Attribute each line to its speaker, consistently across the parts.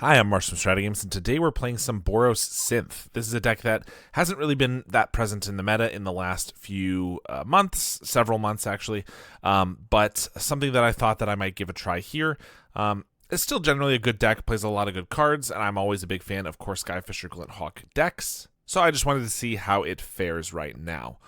Speaker 1: Hi, I'm Marsh from StrataGames, and today we're playing some Boros Synth. This is a deck that hasn't really been that present in the meta in the last few months, several months actually, but something that I thought that I might give a try here. It's still generally a good deck, plays a lot of good cards, and I'm always a big fan of Core Skyfisher Glint Hawk decks, so I just wanted to see how it fares right now.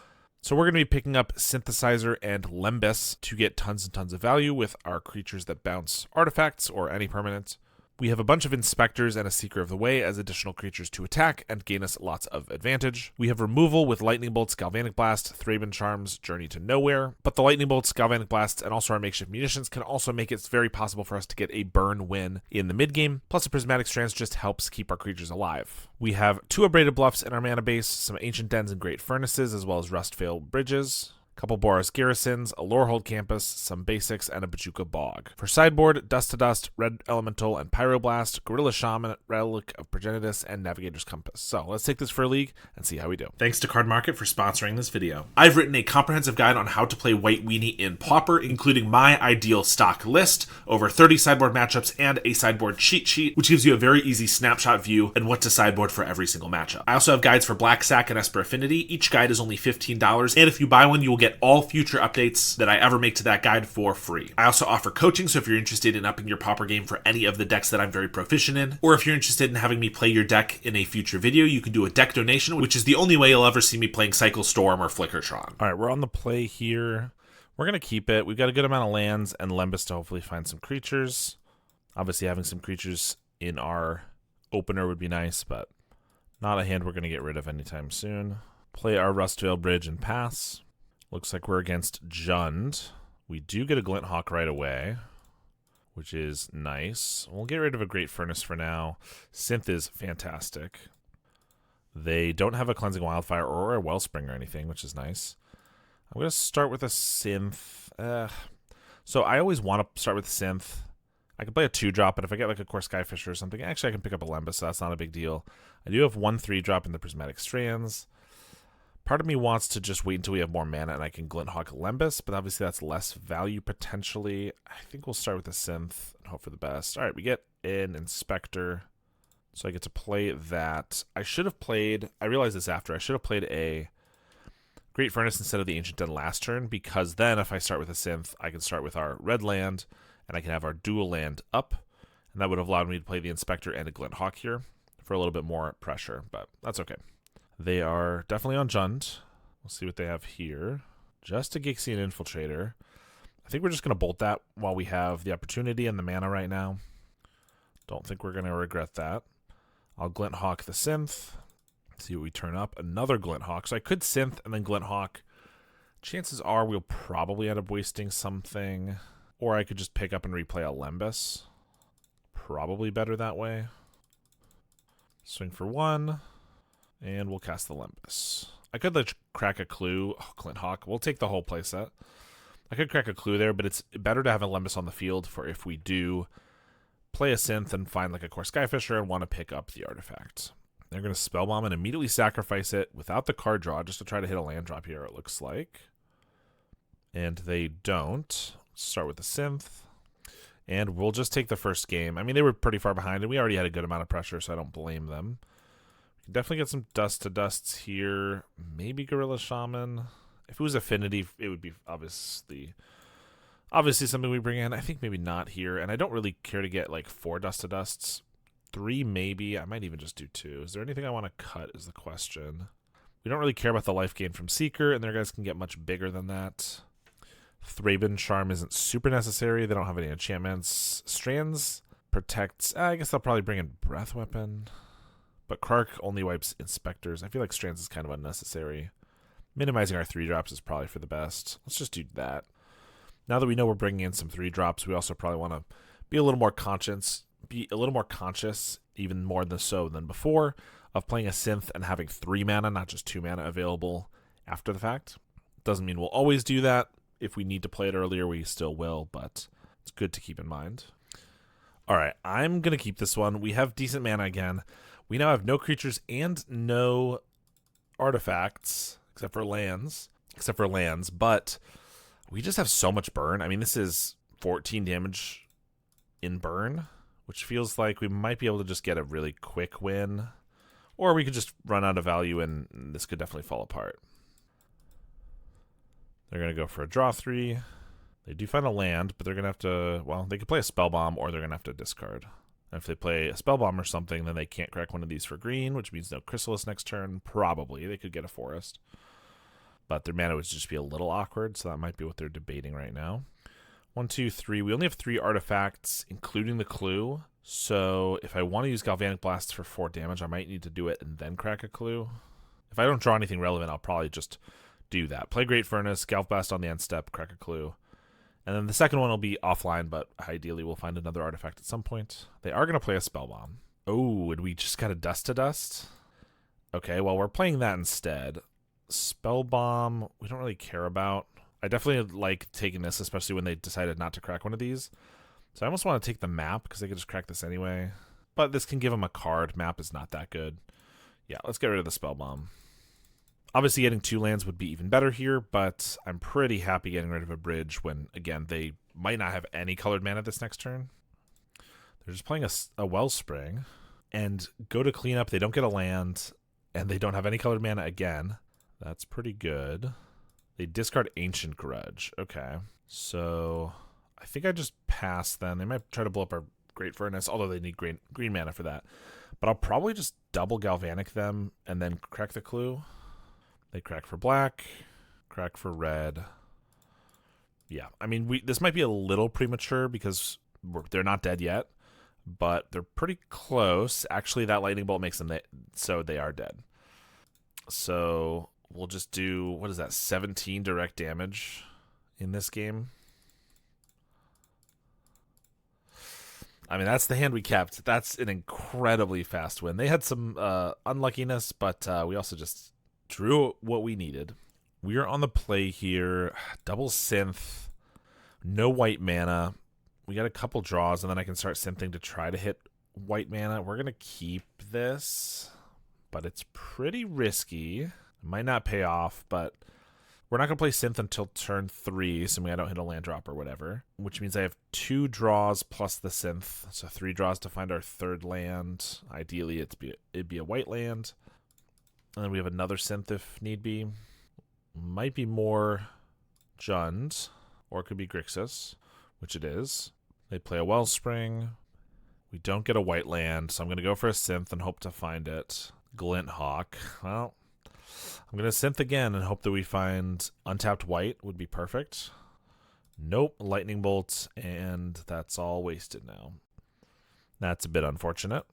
Speaker 1: So we're going to be picking up Synthesizer and Lembas to get tons and tons of value with our creatures that bounce artifacts or any permanent. We have a bunch of Inspectors and a Seeker of the Way as additional creatures to attack and gain us lots of advantage. We have removal with Lightning Bolts, Galvanic Blast, Thraben Charms, Journey to Nowhere, but the Lightning Bolts, Galvanic Blasts, and also our Makeshift Munitions can also make it very possible for us to get a burn win in the mid-game, plus the Prismatic Strands just helps keep our creatures alive. We have 2 Abraded Bluffs in our mana base, some Ancient Dens and Great Furnaces, as well as Rustveil Bridges, couple Boros Garrisons, a Lorehold Campus, some basics, and a Bajuka Bog. For sideboard, Dust to Dust, Red Elemental, and Pyroblast, Gorilla Shaman, Relic of Progenitus, and Navigator's Compass. So let's take this for a league and see how we do. Thanks to Card Market for sponsoring this video. I've written a comprehensive guide on how to play White Weenie in Pauper, including my ideal stock list, over 30 sideboard matchups, and a sideboard cheat sheet, which gives you a very easy snapshot view and what to sideboard for every single matchup. I also have guides for Black Sack and Esper Affinity. Each guide is only $15, and if you buy one, you will get all future updates that I ever make to that guide for free. I also offer coaching, so if you're interested in upping your Pauper game for any of the decks that I'm very proficient in, or if you're interested in having me play your deck in a future video, you can do a deck donation, which is the only way you'll ever see me playing Cycle Storm or Flickertron. All right, we're on the play here. We're going to keep it. We've got a good amount of lands and Lembas to hopefully find some creatures. Obviously, having some creatures in our opener would be nice, but not a hand we're going to get rid of anytime soon. Play our Rustveil Bridge and pass. Looks like we're against Jund. We do get a Glint Hawk right away, which is nice. We'll get rid of a Great Furnace for now. Synth is fantastic. They don't have a Cleansing Wildfire or a Wellspring or anything, which is nice. I'm going to start with a Synth. So I always want to start with Synth. I can play a 2-drop, but if I get like a Core Skyfisher or something, actually I can pick up a Lembas, so that's not a big deal. I do have 1 3-drop in the Prismatic Strands. Part of me wants to just wait until we have more mana and I can Glint Hawk Lembas, but obviously that's less value potentially. I think we'll start with a Synth and hope for the best. All right, we get an Inspector, so I get to play that. I should have played, I realized this after, I should have played a Great Furnace instead of the Ancient Den last turn, because then if I start with a Synth, I can start with our red land, and I can have our dual land up, and that would have allowed me to play the Inspector and a Glint Hawk here for a little bit more pressure, but that's okay. They are definitely on Jund. We'll see what they have here. Just a Gixian Infiltrator. I think we're just going to bolt that while we have the opportunity and the mana right now. Don't think we're going to regret that. I'll Glint Hawk the Synth. See what we turn up. Another Glint Hawk. So I could Synth and then Glint Hawk. Chances are we'll probably end up wasting something. Or I could just pick up and replay a Lembas. Probably better that way. Swing for 1. And we'll cast the Lembas. I could like crack a Clue. Oh, Glint Hawk. We'll take the whole playset. I could crack a Clue there, but it's better to have a Lembas on the field for if we do play a Synth and find like a Core Skyfisher and want to pick up the artifact. They're going to Spellbomb and immediately sacrifice it without the card draw just to try to hit a land drop here, it looks like. And they don't. Start with the Synth. And we'll just take the first game. I mean, they were pretty far behind, and we already had a good amount of pressure, so I don't blame them. Definitely get some Dust to Dusts here. Maybe Gorilla Shaman. If it was Affinity, it would be obviously something we bring in. I think maybe not here. And I don't really care to get like 4 Dust to Dusts. 3 maybe. I might even just do 2. Is there anything I want to cut is the question. We don't really care about the life gain from Seeker, and their guys can get much bigger than that. Thraben Charm isn't super necessary. They don't have any enchantments. Strands protects. I guess they'll probably bring in Breath Weapon. But Krark only wipes Inspectors. I feel like Strands is kind of unnecessary. Minimizing our 3-drops is probably for the best. Let's just do that. Now that we know we're bringing in some 3-drops, we also probably want to be a little more conscious, even more than before, of playing a Synth and having 3 mana, not just 2 mana available after the fact. Doesn't mean we'll always do that. If we need to play it earlier, we still will, but it's good to keep in mind. All right, I'm going to keep this one. We have decent mana again. We now have no creatures and no artifacts, except for lands, but we just have so much burn. I mean, this is 14 damage in burn, which feels like we might be able to just get a really quick win. Or we could just run out of value, and this could definitely fall apart. They're going to go for a draw 3. They do find a land, but they're going to have to, well, they could play a spell bomb, or they're going to have to discard. And if they play a spell bomb or something, then they can't crack one of these for green, which means no Chrysalis next turn. Probably. They could get a forest. But their mana would just be a little awkward, so that might be what they're debating right now. 1, 2, 3. We only have 3 artifacts, including the clue. So if I want to use Galvanic Blast for 4 damage, I might need to do it and then crack a clue. If I don't draw anything relevant, I'll probably just do that. Play Great Furnace, Galv Blast on the end step, crack a clue. And then the second one will be offline, but ideally we'll find another artifact at some point. They are going to play a Spell Bomb. Oh, and we just got a Dust to Dust? Okay, well, we're playing that instead. Spell Bomb, we don't really care about. I definitely like taking this, especially when they decided not to crack one of these. So I almost want to take the map, because they could just crack this anyway. But this can give them a card. Map is not that good. Yeah, let's get rid of the Spell Bomb. Obviously, getting 2 lands would be even better here, but I'm pretty happy getting rid of a bridge when, again, they might not have any colored mana this next turn. They're just playing a Wellspring, and go to clean up. They don't get a land, and they don't have any colored mana again. That's pretty good. They discard Ancient Grudge. Okay, so I think I just pass then. They might try to blow up our Great Furnace, although they need green mana for that. But I'll probably just double Galvanic them and then crack the clue. They crack for black, crack for red. Yeah, I mean, this might be a little premature because they're not dead yet, but they're pretty close. Actually, that lightning bolt makes them so they are dead. So we'll just do, what is that, 17 direct damage in this game. I mean, that's the hand we kept. That's an incredibly fast win. They had some unluckiness, but we also just drew what we needed. We are on the play here. Double synth. No white mana. We got a couple draws, and then I can start synthing to try to hit white mana. We're going to keep this, but it's pretty risky. It might not pay off, but we're not going to play synth until turn 3, assuming I don't hit a land drop or whatever, which means I have 2 draws plus the synth, so 3 draws to find our 3rd land. Ideally, it'd be a white land. And then we have another synth if need be. Might be more Jund, or it could be Grixis, which it is. They play a Wellspring. We don't get a white land, so I'm going to go for a synth and hope to find it. Glint Hawk. Well, I'm going to synth again and hope that we find untapped white would be perfect. Nope, Lightning Bolt, and that's all wasted now. That's a bit unfortunate.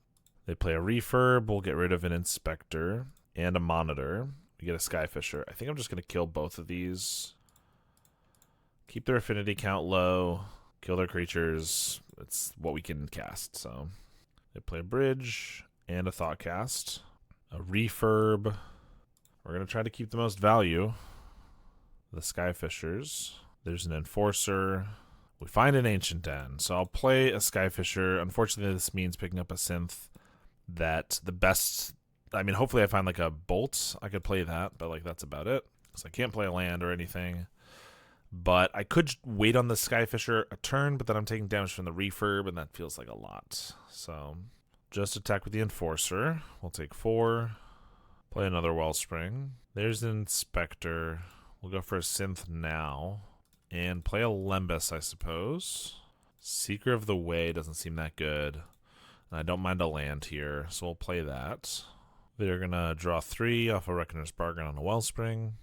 Speaker 1: They play a Refurb. We'll get rid of an Inspector and a Monitor. We get a Skyfisher. I think I'm just going to kill both of these. Keep their affinity count low. Kill their creatures. It's what we can cast. So they play a Bridge and a Thoughtcast. A Refurb. We're going to try to keep the most value. The Skyfishers. There's an Enforcer. We find an Ancient Den. So I'll play a Skyfisher. Unfortunately, this means picking up a synth that the best... I mean, hopefully I find like a Bolt. I could play that, but like that's about it. So I can't play a land or anything. But I could wait on the Skyfisher a turn, but then I'm taking damage from the Refurb, and that feels like a lot. So just attack with the Enforcer. We'll take 4. Play another Wellspring. There's an Inspector. We'll go for a synth now. And play a Lembas, I suppose. Seeker of the Way doesn't seem that good. And I don't mind a land here, so we'll play that. They're going to draw 3 off a Reckoner's Bargain on a Wellspring.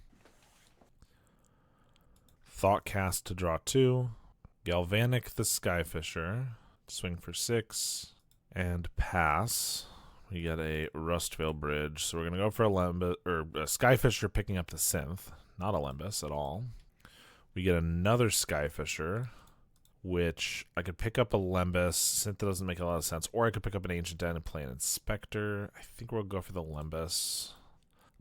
Speaker 1: Thoughtcast to draw 2. Galvanic the Skyfisher. Swing for 6. And pass. We get a Rustvale Bridge. So we're going to go for a Lembas, or a Skyfisher picking up the synth. Not a Lembas at all. We get another Skyfisher, which I could pick up a Lembas. Synth doesn't make a lot of sense. Or I could pick up an Ancient Den and play an Inspector. I think we'll go for the Lembas.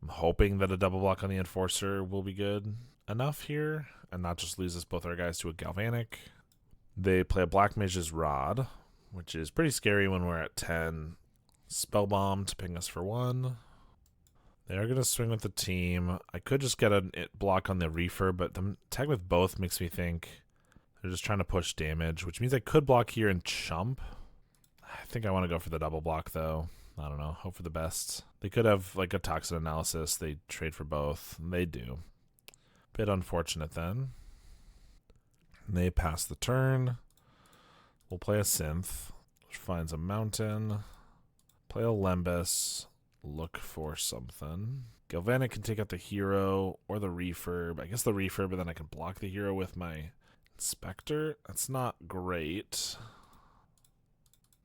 Speaker 1: I'm hoping that a double block on the Enforcer will be good enough here and not just lose us both our guys to a Galvanic. They play a Black Mage's Rod, which is pretty scary when we're at 10. Spellbomb to ping us for 1. They are going to swing with the team. I could just get a block on the Refurb, but the tag with both makes me think they're just trying to push damage, which means I could block here and chump. I think I want to go for the double block, though. I don't know. Hope for the best. They could have, like, a toxin analysis. They trade for both. They do. Bit unfortunate, then. They pass the turn. We'll play a Synth, which finds a mountain. Play a Lembas. Look for something. Galvanic can take out the hero or the refurb. I guess the refurb, but then I can block the hero with my Inspector. That's not great.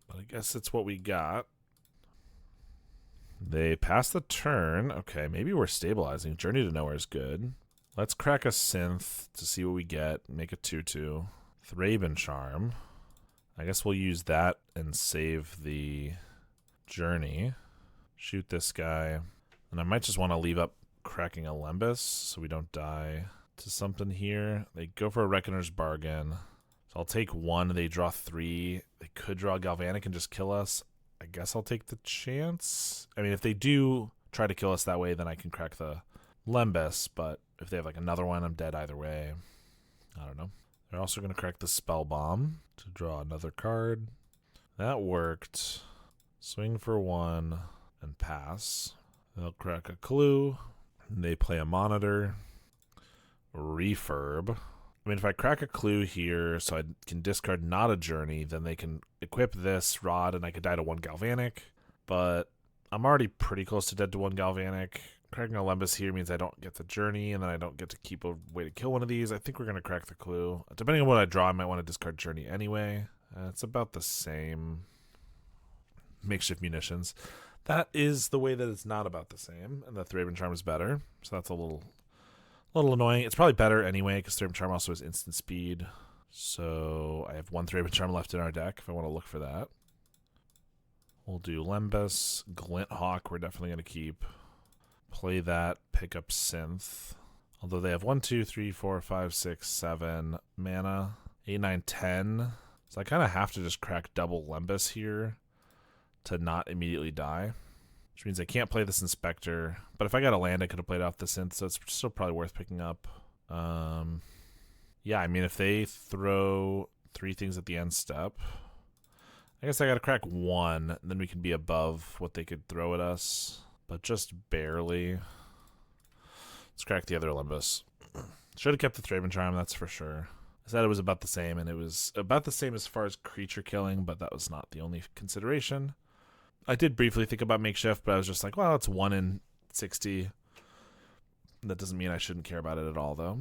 Speaker 1: But I guess it's what we got. They pass the turn. Okay, maybe we're stabilizing. Journey to Nowhere is good. Let's crack a Synth to see what we get. Make a 2/2. Thraben Charm. I guess we'll use that and save the Journey. Shoot this guy. And I might just want to leave up cracking a Lembas so we don't die to something here. They go for a Reckoner's Bargain. So I'll take one. They draw 3. They could draw Galvanic and just kill us. I guess I'll take the chance. I mean, if they do try to kill us that way, then I can crack the Lembas. But if they have like another one, I'm dead either way. I don't know. They're also going to crack the Spell Bomb to draw another card. That worked. Swing for 1 and pass. They'll crack a Clue. They play a Monitor. Refurb. I mean, if I crack a Clue here so I can discard not a Journey, then they can equip this Rod and I could die to 1 Galvanic. But I'm already pretty close to dead to 1 Galvanic. Cracking a Lembas here means I don't get the Journey, and then I don't get to keep a way to kill one of these. I think we're going to crack the Clue. Depending on what I draw, I might want to discard Journey anyway. It's about the same. Makeshift Munitions. That is the way that it's not about the same, and the Thraben Charm is better. So that's a little annoying. It's probably better anyway, because Thraben Charm also has instant speed. So I have 1 Thraben Charm left in our deck if I want to look for that. We'll do Lembas. Glint Hawk we're definitely going to keep. Play that, pick up Synth. Although they have 1, 2, 3, 4, 5, 6, 7 mana. 8, 9, 10. So I kind of have to just crack double Lembas here to not immediately die. Which means I can't play this Inspector. But if I got a land, I could have played off the Synth, so it's still probably worth picking up. Yeah, I mean, if they throw 3 things at the end step, I guess I got to crack 1, and then we can be above what they could throw at us. But just barely. Let's crack the other Lembas. Should have kept the Thraben Charm, that's for sure. I said it was about the same, and it was about the same as far as creature killing, but that was not the only consideration. I did briefly think about Makeshift, but I was just like, well, it's 1 in 60. That doesn't mean I shouldn't care about it at all, though.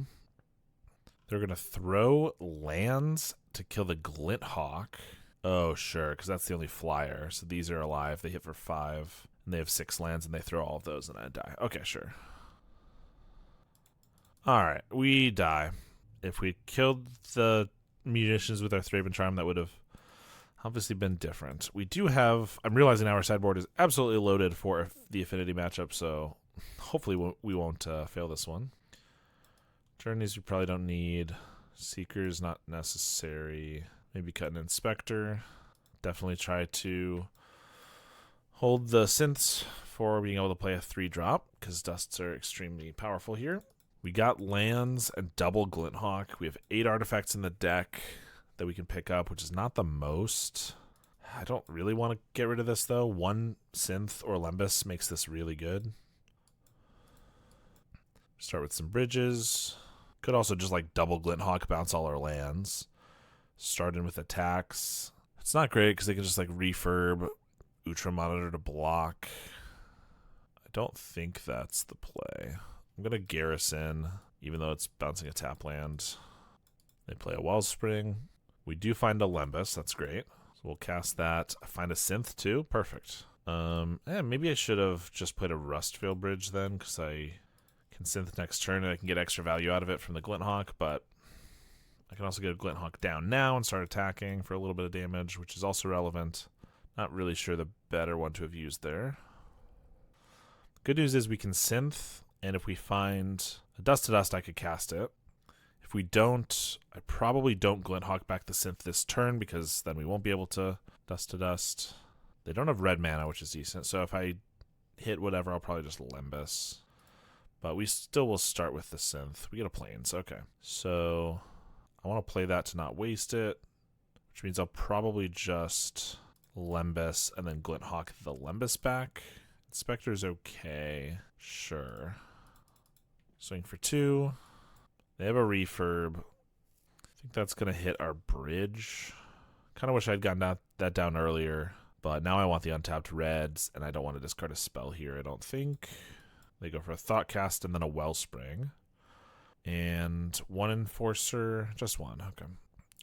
Speaker 1: They're going to throw lands to kill the Glint Hawk. Oh, sure, because that's the only flyer. So these are alive. They hit for 5. And they have 6 lands, and they throw all of those, and I die. Okay, sure. Alright, we die. If we killed the munitions with our Thraben Charm, that would have obviously been different. We do have... I'm realizing now our sideboard is absolutely loaded for the Affinity matchup, so hopefully we won't fail this one. Journeys we probably don't need. Seekers not necessary. Maybe cut an Inspector. Definitely try to hold the Synths for being able to play a 3-drop, because Dusts are extremely powerful here. We got lands and double Glint Hawk. We have 8 artifacts in the deck that we can pick up, which is not the most. I don't really want to get rid of this, though. 1 Synth or Lembas makes this really good. Start with some bridges. Could also just like double Glint Hawk, bounce all our lands. Start in with attacks. It's not great because they can just like refurb Ultra Monitor to block. I don't think that's the play. I'm going to Garrison, even though it's bouncing a tap land. They play a Wellspring. We do find a Lembas. That's great. So we'll cast that. Find a Synth too. Perfect. Maybe I should have just played a Rustfield Bridge then, because I can Synth next turn and I can get extra value out of it from the Glint Hawk, but I can also get a Glint Hawk down now and start attacking for a little bit of damage, which is also relevant. Not really sure the better one to have used there. Good news is we can Synth, and if we find a Dust to Dust, I could cast it. If we don't, I probably don't Glint Hawk back the Synth this turn, because then we won't be able to Dust to Dust. They don't have red mana, which is decent, so if I hit whatever, I'll probably just Lembas. But we still will start with the Synth. We get a Plains, okay. So I want to play that to not waste it, which means I'll probably just Lembas, and then Glinthawk the Lembas back. Inspector's okay. Sure. Swing for 2. They have a refurb. I think that's going to hit our bridge. Kind of wish I'd gotten that down earlier, but now I want the untapped reds, and I don't want to discard a spell here, I don't think. They go for a Thoughtcast and then a Wellspring. And 1 Enforcer, just 1, okay.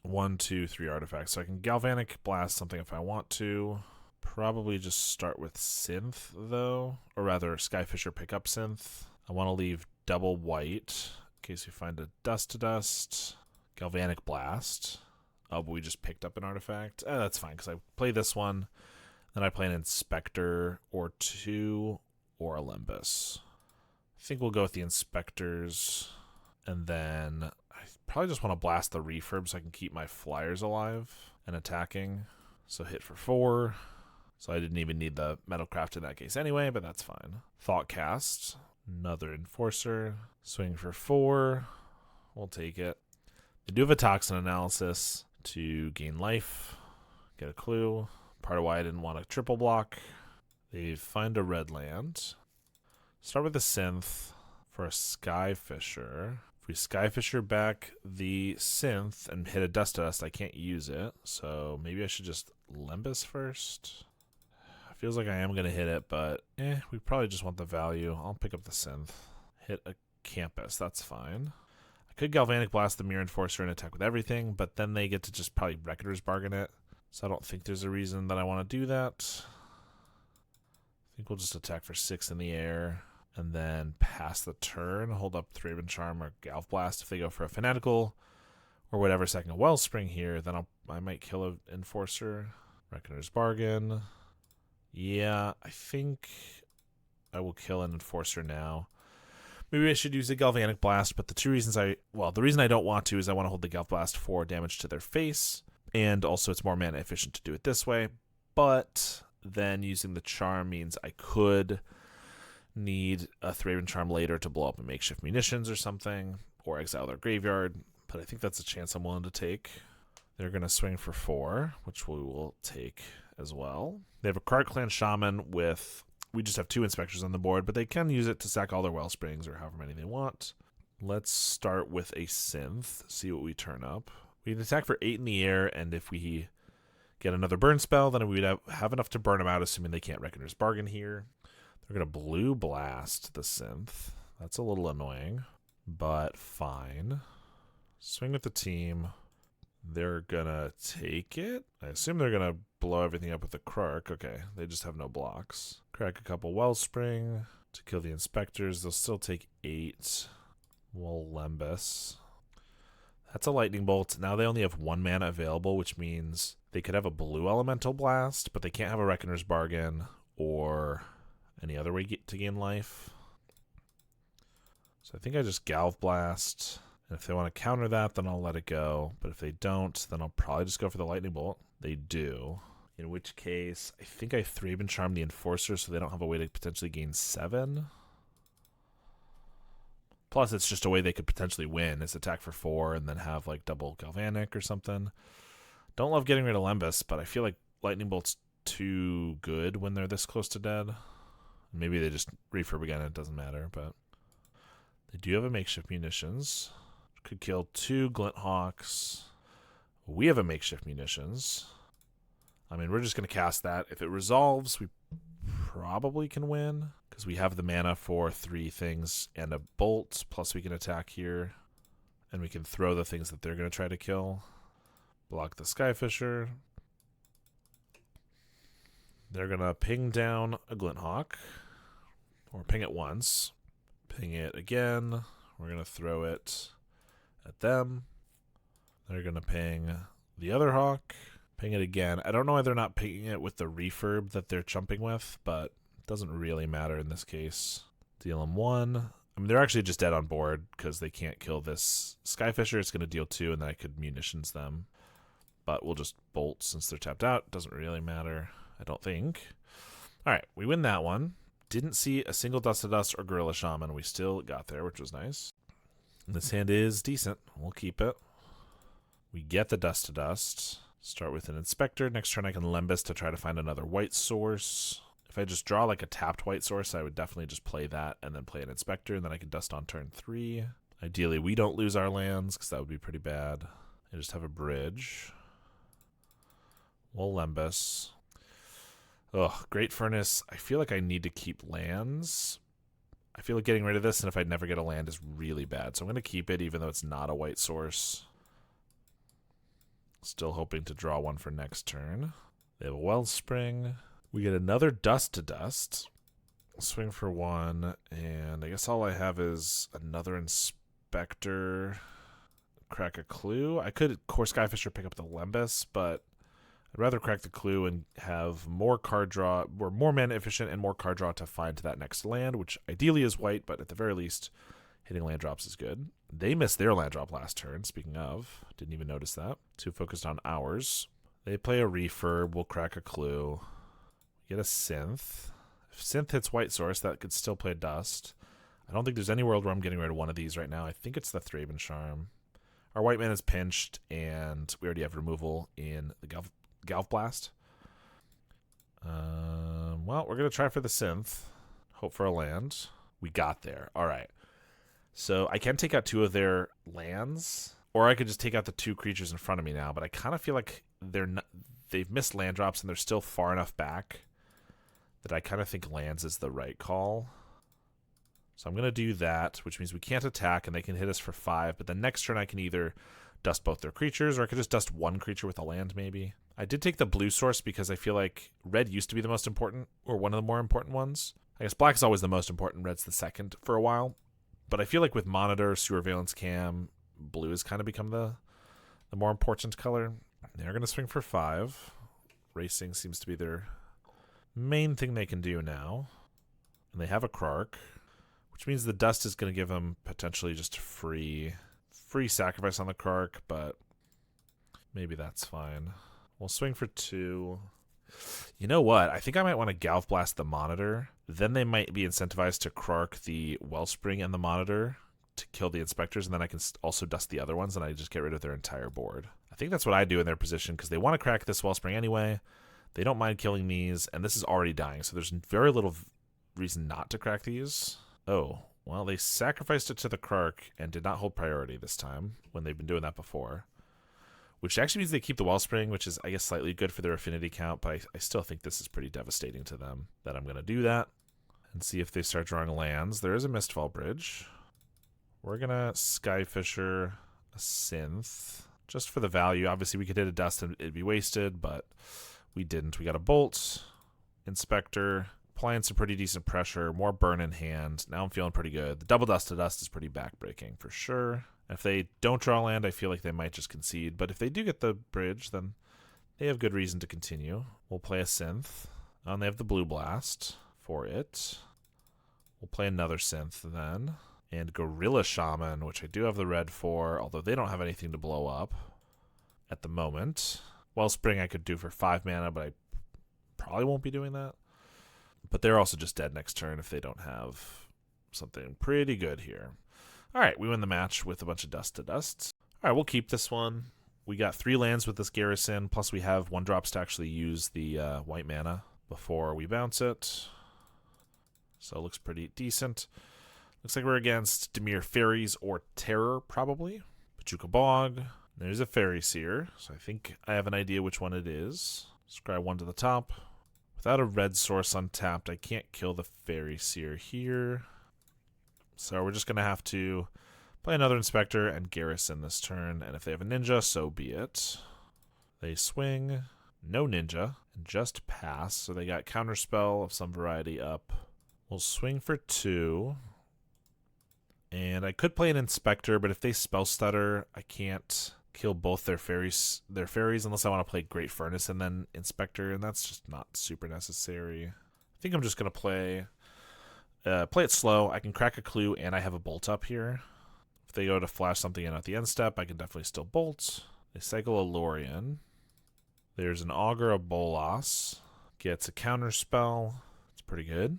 Speaker 1: 1, 2, 3 artifacts. So I can Galvanic Blast something if I want to. Probably just start with Synth, though. Or rather, Skyfisher pick up Synth. I want to leave double white in case we find a Dust to Dust. Galvanic Blast. Oh, but we just picked up an artifact. That's fine, because I play this one. Then I play an Inspector or 2 or a Lembas. I think we'll go with the Inspectors. And then I probably just want to blast the refurb so I can keep my flyers alive and attacking. So hit for 4. So I didn't even need the Metalcraft in that case anyway, but that's fine. Thoughtcast. Another Enforcer. Swing for 4. We'll take it. They do have a Toxin Analysis to gain life. Get a clue. Part of why I didn't want a triple block. They find a red land. Start with a Synth for a Skyfisher. If we Skyfisher back the Synth and hit a Dust to Dust, I can't use it. So maybe I should just Lembas first. Feels like I am going to hit it, but we probably just want the value. I'll pick up the Synth. Hit a Campus, that's fine. I could Galvanic Blast the Mirror Enforcer and attack with everything, but then they get to just probably Reckoner's Bargain it. So I don't think there's a reason that I want to do that. I think we'll just attack for 6 in the air, and then pass the turn, hold up Thraben Charm or Galv Blast. If they go for a Fanatical or whatever, second Wellspring here, then I might kill an Enforcer. Reckoner's Bargain. Yeah, I think I will kill an Enforcer now. Maybe I should use the Galvanic Blast, but the reason I don't want to is I want to hold the Galv Blast for damage to their face, and also it's more mana efficient to do it this way. But then using the Charm means I could need a Thraben Charm later to blow up a Makeshift Munitions or something, or exile their graveyard, but I think that's a chance I'm willing to take. They're going to swing for 4, which we will take as well. They have a Krark Clan Shaman with... We just have 2 Inspectors on the board, but they can use it to sack all their Wellsprings or however many they want. Let's start with a Synth, see what we turn up. We can attack for 8 in the air, and if we get another burn spell, then we'd have enough to burn them out, assuming they can't Reckoner's Bargain here. They're going to Blue Blast the Synth. That's a little annoying, but fine. Swing with the team. They're gonna take it. I assume they're gonna blow everything up with the Krark. Okay, they just have no blocks. Crack a couple Wellspring to kill the Inspectors. They'll still take 8. We'll Lembas. That's a Lightning Bolt. Now they only have 1 mana available, which means they could have a blue Elemental Blast, but they can't have a Reckoner's Bargain or any other way to gain life. So I think I just Galv Blast. And if they want to counter that, then I'll let it go. But if they don't, then I'll probably just go for the Lightning Bolt. They do. In which case, I think I Thraben Charm the Enforcer so they don't have a way to potentially gain 7. Plus, it's just a way they could potentially win, is attack for 4 and then have like double Galvanic or something. Don't love getting rid of Lembas, but I feel like Lightning Bolt's too good when they're this close to dead. Maybe they just refurb again, it doesn't matter, but they do have a Makeshift Munitions. Could kill 2 Glinthawks. We have a Makeshift Munitions. I mean, we're just going to cast that. If it resolves, we probably can win, because we have the mana for 3 things and a bolt, plus we can attack here, and we can throw the things that they're going to try to kill. Block the Skyfisher. They're going to ping down a Glinthawk, or ping it once. Ping it again. We're going to throw it at them. They're going to ping the other hawk. Ping it again. I don't know why they're not pinging it with the refurb that they're chumping with, but it doesn't really matter in this case. Deal them 1. I mean, they're actually just dead on board because they can't kill this Skyfisher. It's going to deal 2, and then I could munitions them. But we'll just bolt since they're tapped out. It doesn't really matter, I don't think. All right, we win that one. Didn't see a single Dust to Dust or Gorilla Shaman. We still got there, which was nice. And this hand is decent. We'll keep it. We get the Dust to Dust. Start with an Inspector. Next turn I can Lembas to try to find another white source. If I just draw like a tapped white source, I would definitely just play that and then play an Inspector, and then I can dust on turn 3. Ideally, we don't lose our lands, because that would be pretty bad. I just have a bridge. We'll Lembas. Ugh, Great Furnace. I feel like I need to keep lands. I feel like getting rid of this, and if I never get a land, is really bad. So I'm going to keep it, even though it's not a white source. Still hoping to draw one for next turn. They have a Wellspring. We get another Dust to Dust. Swing for 1, and I guess all I have is another Inspector. Crack a Clue. I could Core Skyfisher pick up the Lembas, but I'd rather crack the Clue and have more card draw, or more mana efficient and more card draw to find that next land, which ideally is white, but at the very least, hitting land drops is good. They missed their land drop last turn, speaking of. Didn't even notice that. Too focused on ours. They play a Refurb, we'll crack a Clue. Get a Synth. If Synth hits white source, that could still play Dust. I don't think there's any world where I'm getting rid of one of these right now. I think it's the Thraben Charm. Our white man is pinched, and we already have removal in the Galv Blast. Well, we're going to try for the Synth. Hope for a land. We got there. All right. So I can take out 2 of their lands, or I could just take out the 2 creatures in front of me now, but I kind of feel like they've missed land drops, and they're still far enough back that I kind of think lands is the right call. So I'm going to do that, which means we can't attack, and they can hit us for 5, but the next turn I can either dust both their creatures, or I could just dust one creature with a land, maybe. I did take the blue source because I feel like red used to be the most important, or one of the more important ones. I guess black is always the most important, red's the second for a while. But I feel like with Monitor, Sewer Valence Cam, blue has kind of become the more important color. They're going to swing for 5. Racing seems to be their main thing they can do now. And they have a Krark, which means the Dust is going to give them potentially just a free sacrifice on the Krark, but maybe that's fine. We'll swing for 2. You know what? I think I might want to Galv Blast the Monitor. Then they might be incentivized to Krark the Wellspring and the Monitor to kill the Inspectors, and then I can also dust the other ones, and I just get rid of their entire board. I think that's what I do in their position, because they want to crack this Wellspring anyway. They don't mind killing these, and this is already dying, so there's very little reason not to crack these. Oh, well, they sacrificed it to the Krark and did not hold priority this time, when they've been doing that before. Which actually means they keep the Wellspring, which is, I guess, slightly good for their affinity count, but I still think this is pretty devastating to them, that I'm going to do that and see if they start drawing lands. There is a Mistfall Bridge. We're going to Skyfisher a Synth, just for the value. Obviously, we could hit a Dust and it'd be wasted, but we didn't. We got a Bolt, Inspector, applying some pretty decent pressure, more burn in hand. Now I'm feeling pretty good. The double Dust to Dust is pretty backbreaking for sure. If they don't draw land, I feel like they might just concede. But if they do get the bridge, then they have good reason to continue. We'll play a Synth. And they have the Blue Blast for it. We'll play another Synth then. And Gorilla Shaman, which I do have the red for, although they don't have anything to blow up at the moment. Wellspring I could do for 5 mana, but I probably won't be doing that. But they're also just dead next turn if they don't have something pretty good here. All right, we win the match with a bunch of Dust to Dust. All right, we'll keep this one. We got 3 lands with this Garrison, plus we have 1 drops to actually use the white mana before we bounce it. So it looks pretty decent. Looks like we're against Dimir Fairies or Terror, probably. Pachuca Bog. There's a Fairy Seer, so I think I have an idea which one it is. Scry 1 to the top. Without a red source untapped, I can't kill the Fairy Seer here. So we're just going to have to play another Inspector and Garrison this turn. And if they have a Ninja, so be it. They swing. No Ninja. And just pass. So they got Counterspell of some variety up. We'll swing for 2. And I could play an Inspector, but if they Spell Stutter, I can't kill both their fairies unless I want to play Great Furnace and then Inspector, and that's just not super necessary. I think I'm just going to play it slow. I can crack a Clue, and I have a Bolt up here. If they go to flash something in at the end step, I can definitely still Bolt. They cycle a Lorien. There's an Augur of Bolas. Gets a Counterspell. It's pretty good.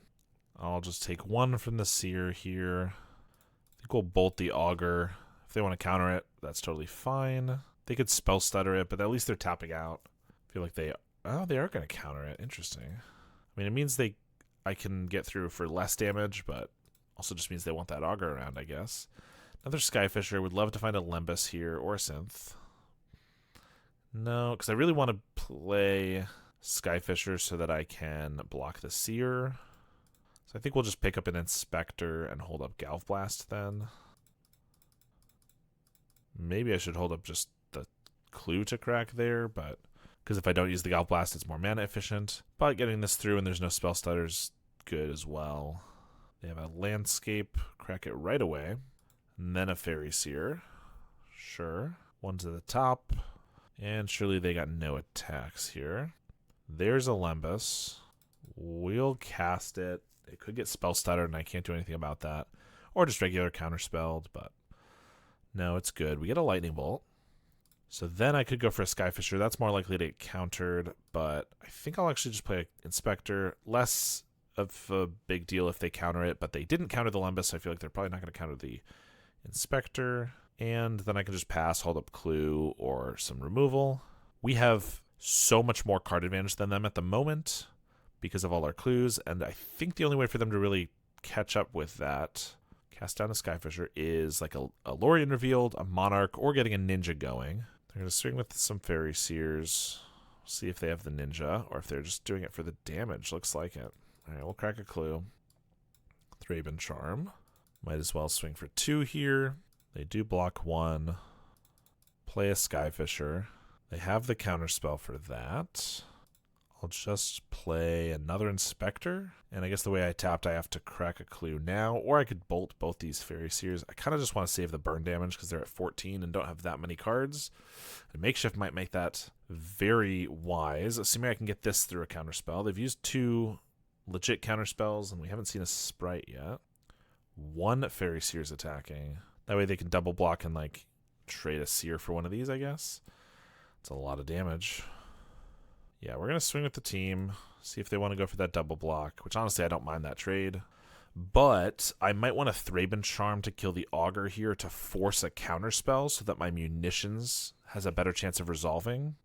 Speaker 1: I'll just take 1 from the Seer here. I think we'll Bolt the Augur. If they want to counter it, that's totally fine. They could spell stutter it, but at least they're tapping out. I feel like they are going to counter it. Interesting. I mean, it means I can get through for less damage, but also just means they want that auger around, I guess. Another Skyfisher. Would love to find a Lembas here or a Synth. No, because I really want to play Skyfisher so that I can block the Seer. So I think we'll just pick up an Inspector and hold up Galv Blast then. Maybe I should hold up just the Clue to crack there, but because if I don't use the Galv Blast, it's more mana efficient. But getting this through and there's no spell stutters, good as well. They have a Landscape, crack it right away. And then a Fairy Seer. Sure. One to the top. And surely they got no attacks here. There's a Lembas. We'll cast it. It could get spell stuttered, and I can't do anything about that. Or just regular counterspelled, but no, it's good. We get a Lightning Bolt. So then I could go for a Skyfisher. That's more likely to get countered, but I think I'll actually just play an Inspector. Less of a big deal if they counter it, but they didn't counter the Lembas, so I feel like they're probably not going to counter the Inspector. And then I can just pass, hold up Clue, or some removal. We have so much more card advantage than them at the moment because of all our clues, and I think the only way for them to really catch up with that, cast down a Skyfisher, is like a Lorien revealed, a Monarch, or getting a Ninja going. They're going to swing with some Fairy Seers, see if they have the Ninja, or if they're just doing it for the damage. Looks like it. All right, we'll crack a Clue. Thraben Charm. Might as well swing for 2 here. They do block 1. Play a Skyfisher. They have the counterspell for that. I'll just play another Inspector. And I guess the way I tapped, I have to crack a Clue now. Or I could bolt both these Fairy Seers. I kind of just want to save the burn damage because they're at 14 and don't have that many cards. A Makeshift might make that very wise. Assuming I can get this through a counterspell. They've used 2 legit counterspells, and we haven't seen a Sprite yet. 1 Fairy Seer's attacking. That way they can double block and like trade a Seer for one of these, I guess. It's a lot of damage. Yeah, we're going to swing with the team, see if they want to go for that double block, which honestly I don't mind that trade. But I might want a Thraben Charm to kill the Augur here to force a counterspell so that my Munitions has a better chance of resolving.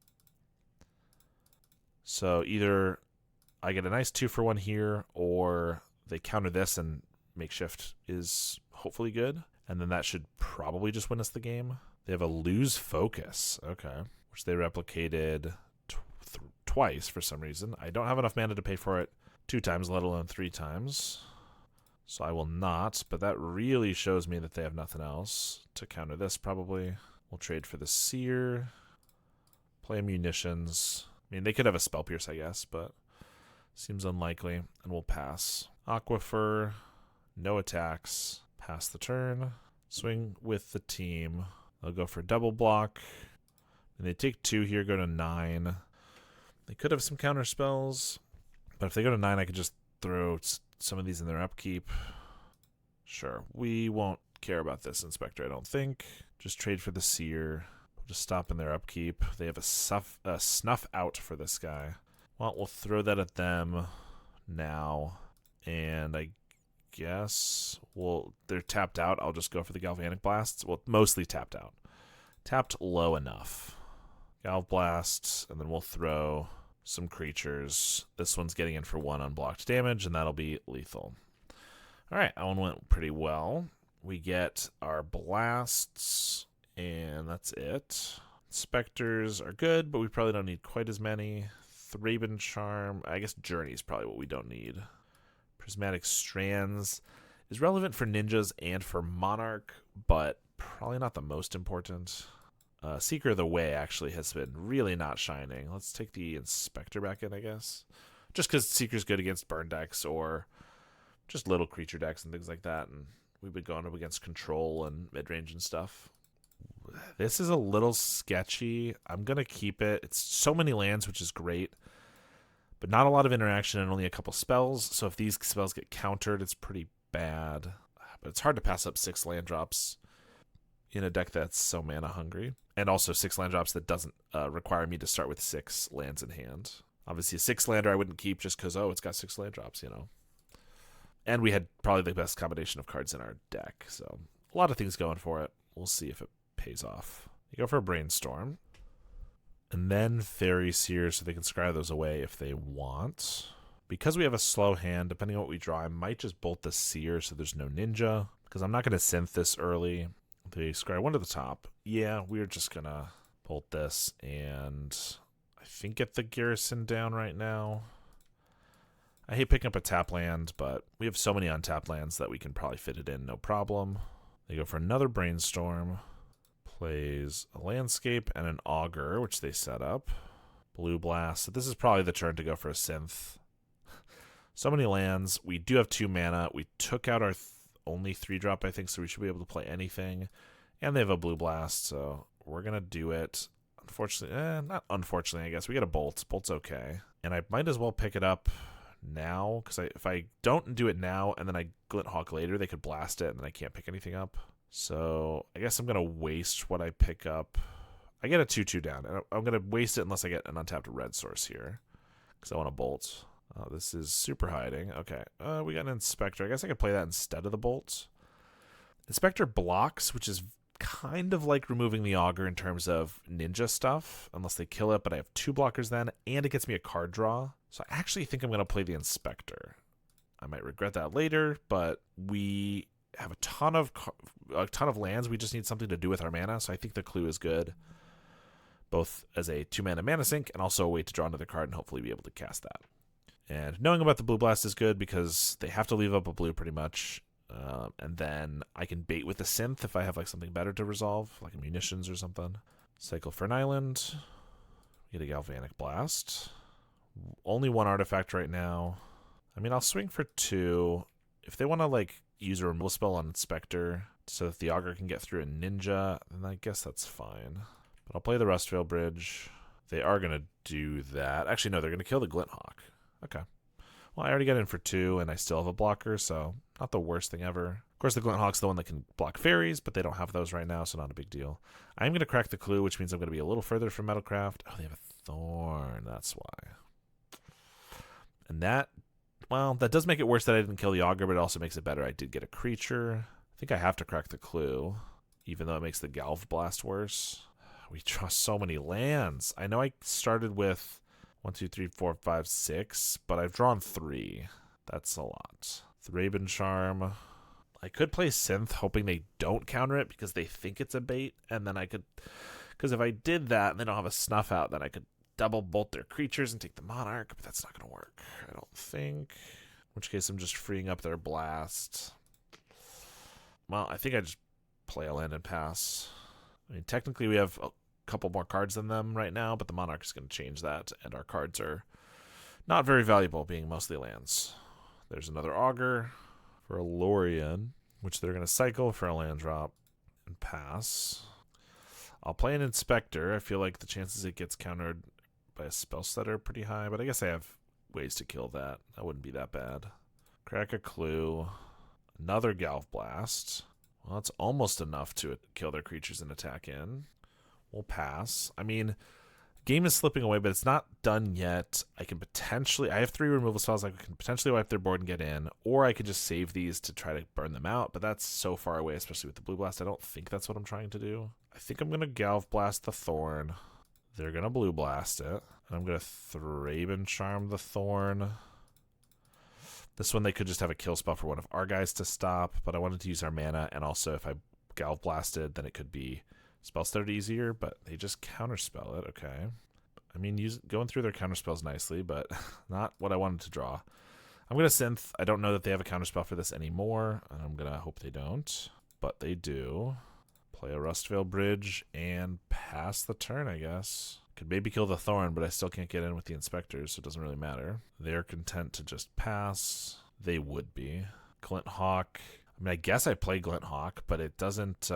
Speaker 1: So either I get a nice 2-for-1 here, or they counter this and Makeshift is hopefully good. And then that should probably just win us the game. They have a Lose Focus, okay, which they replicated twice for some reason. I don't have enough mana to pay for it 2 times, let alone 3 times. So I will not, but that really shows me that they have nothing else to counter this probably. We'll trade for the Seer, play Munitions. I mean, they could have a Spell Pierce, I guess, but seems unlikely, and we'll pass. Aquifer, no attacks, pass the turn, swing with the team. They'll go for double block, and they take 2 here, go to 9. They could have some counter spells, but if they go to 9, I could just throw some of these in their upkeep. Sure, we won't care about this Inspector, I don't think. Just trade for the Seer. We'll just stop in their upkeep. They have a Snuff Out for this guy. Well, we'll throw that at them now, and I guess they're tapped out. I'll just go for the Galvanic Blasts. Well, mostly tapped out. Tapped low enough. Galv Blast, and then we'll throw some creatures. This one's getting in for 1 unblocked damage, and that'll be lethal. All right, that one went pretty well. We get our blasts, and that's it. Specters are good, but we probably don't need quite as many. Thraben Charm, I guess Journey is probably what we don't need. Prismatic Strands is relevant for ninjas and for Monarch, but probably not the most important. Seeker of the Way actually has been really not shining. Let's take the Inspector back in, I guess. Just because Seeker's good against burn decks or just little creature decks and things like that, and we've been going up against control and mid-range and stuff. This is a little sketchy. I'm going to keep it. It's so many lands, which is great, but not a lot of interaction and only a couple spells. So if these spells get countered, it's pretty bad. But it's hard to pass up 6 land drops in a deck that's so mana hungry. And also 6 land drops that doesn't require me to start with 6 lands in hand. Obviously a 6-lander I wouldn't keep just because, oh, it's got 6 land drops, you know. And we had probably the best combination of cards in our deck. So a lot of things going for it. We'll see if it pays off. They go for a Brainstorm. And then Fairy Seer, so they can scry those away if they want. Because we have a slow hand, depending on what we draw, I might just bolt the Seer so there's no Ninja. Because I'm not going to synth this early. They scry one to the top. Yeah, we're just going to bolt this and I think get the Garrison down right now. I hate picking up a tap land, but we have so many untapped lands that we can probably fit it in, no problem. They go for another Brainstorm. Plays a Landscape and an Augur, which they set up. Blue Blast. So this is probably the turn to go for a Synth. So many lands. We do have 2 mana. We took out our only 3-drop, I think, so we should be able to play anything. And they have a Blue Blast, so we're going to do it. Unfortunately, not unfortunately, I guess. We get a Bolt. Bolt's okay. And I might as well pick it up now, because if I don't do it now and then I Glint Hawk later, they could blast it and then I can't pick anything up. So I guess I'm going to waste what I pick up. I get a 2/2 down, and I'm going to waste it unless I get an untapped red source here, because I want a Bolt. This is super hiding. Okay, we got an Inspector. I guess I could play that instead of the Bolt. Inspector blocks, which is kind of like removing the Augur in terms of ninja stuff, unless they kill it, but I have 2 blockers then, and it gets me a card draw. So I actually think I'm going to play the Inspector. I might regret that later, but we have a ton of lands. We just need something to do with our mana, so I think the Clue is good, both as a 2-mana mana sink and also a way to draw another card and hopefully be able to cast that. And knowing about the Blue Blast is good because they have to leave up a blue pretty much, and then I can bait with the Synth if I have like something better to resolve, like munitions or something. Cycle for an island. Get a Galvanic Blast. Only 1 artifact right now. I mean, I'll swing for 2. If they want to like use a removal spell on Inspector so that the Augur can get through a Ninja, then I guess that's fine. But I'll play the Rustvale Bridge. They are going to do that. Actually, no, they're going to kill the Glint Hawk. Okay. Well, I already got in for 2, and I still have a blocker, so not the worst thing ever. Of course, the Glint Hawk's the one that can block fairies, but they don't have those right now, so not a big deal. I'm going to crack the Clue, which means I'm going to be a little further from Metalcraft. Oh, they have a Thorn. That's why. And that, well, that does make it worse that I didn't kill the Augur, but it also makes it better I did get a creature. I think I have to crack the Clue, even though it makes the Galv Blast worse. We draw so many lands. I know I started with 1, 2, 3, 4, 5, 6, but I've drawn 3. That's a lot. Thraben Charm. I could play Synth, hoping they don't counter it because they think it's a bait, and then I could, because if I did that and they don't have a Snuff out, then I could double bolt their creatures and take the Monarch, but that's not going to work, I don't think. In which case I'm just freeing up their Blast. Well, I think I just play a land and pass. I mean, technically we have a couple more cards than them right now, but the Monarch is going to change that, and our cards are not very valuable, being mostly lands. There's another Augur for a Lorien, which they're going to cycle for a land drop and pass. I'll play an Inspector. I feel like the chances it gets countered by a spell set are pretty high, but I guess I have ways to kill that. That wouldn't be that bad. Crack a Clue. Another Galv Blast. Well, that's almost enough to kill their creatures and attack in. We'll pass. I mean, game is slipping away, but it's not done yet. I have 3 removal spells. I can potentially wipe their board and get in, or I could just save these to try to burn them out, but that's so far away, especially with the Blue Blast. I don't think that's what I'm trying to do. I think I'm going to Galv Blast the Thorn. They're going to Blue Blast it, and I'm going to Thraben Charm the Thorn. This one they could just have a kill spell for one of our guys to stop, but I wanted to use our mana, and also if I Galv Blasted, then it could be spell started easier, but they just counterspell it. Okay. I mean, going through their counterspells nicely, but not what I wanted to draw. I'm going to Synth. I don't know that they have a counterspell for this anymore, and I'm going to hope they don't, but they do. Play a Rustvale Bridge and pass the turn, I guess. Could maybe kill the Thorn, but I still can't get in with the Inspectors, so it doesn't really matter. They're content to just pass. They would be. Glint Hawk. I mean, I guess I play Glint Hawk, but it doesn't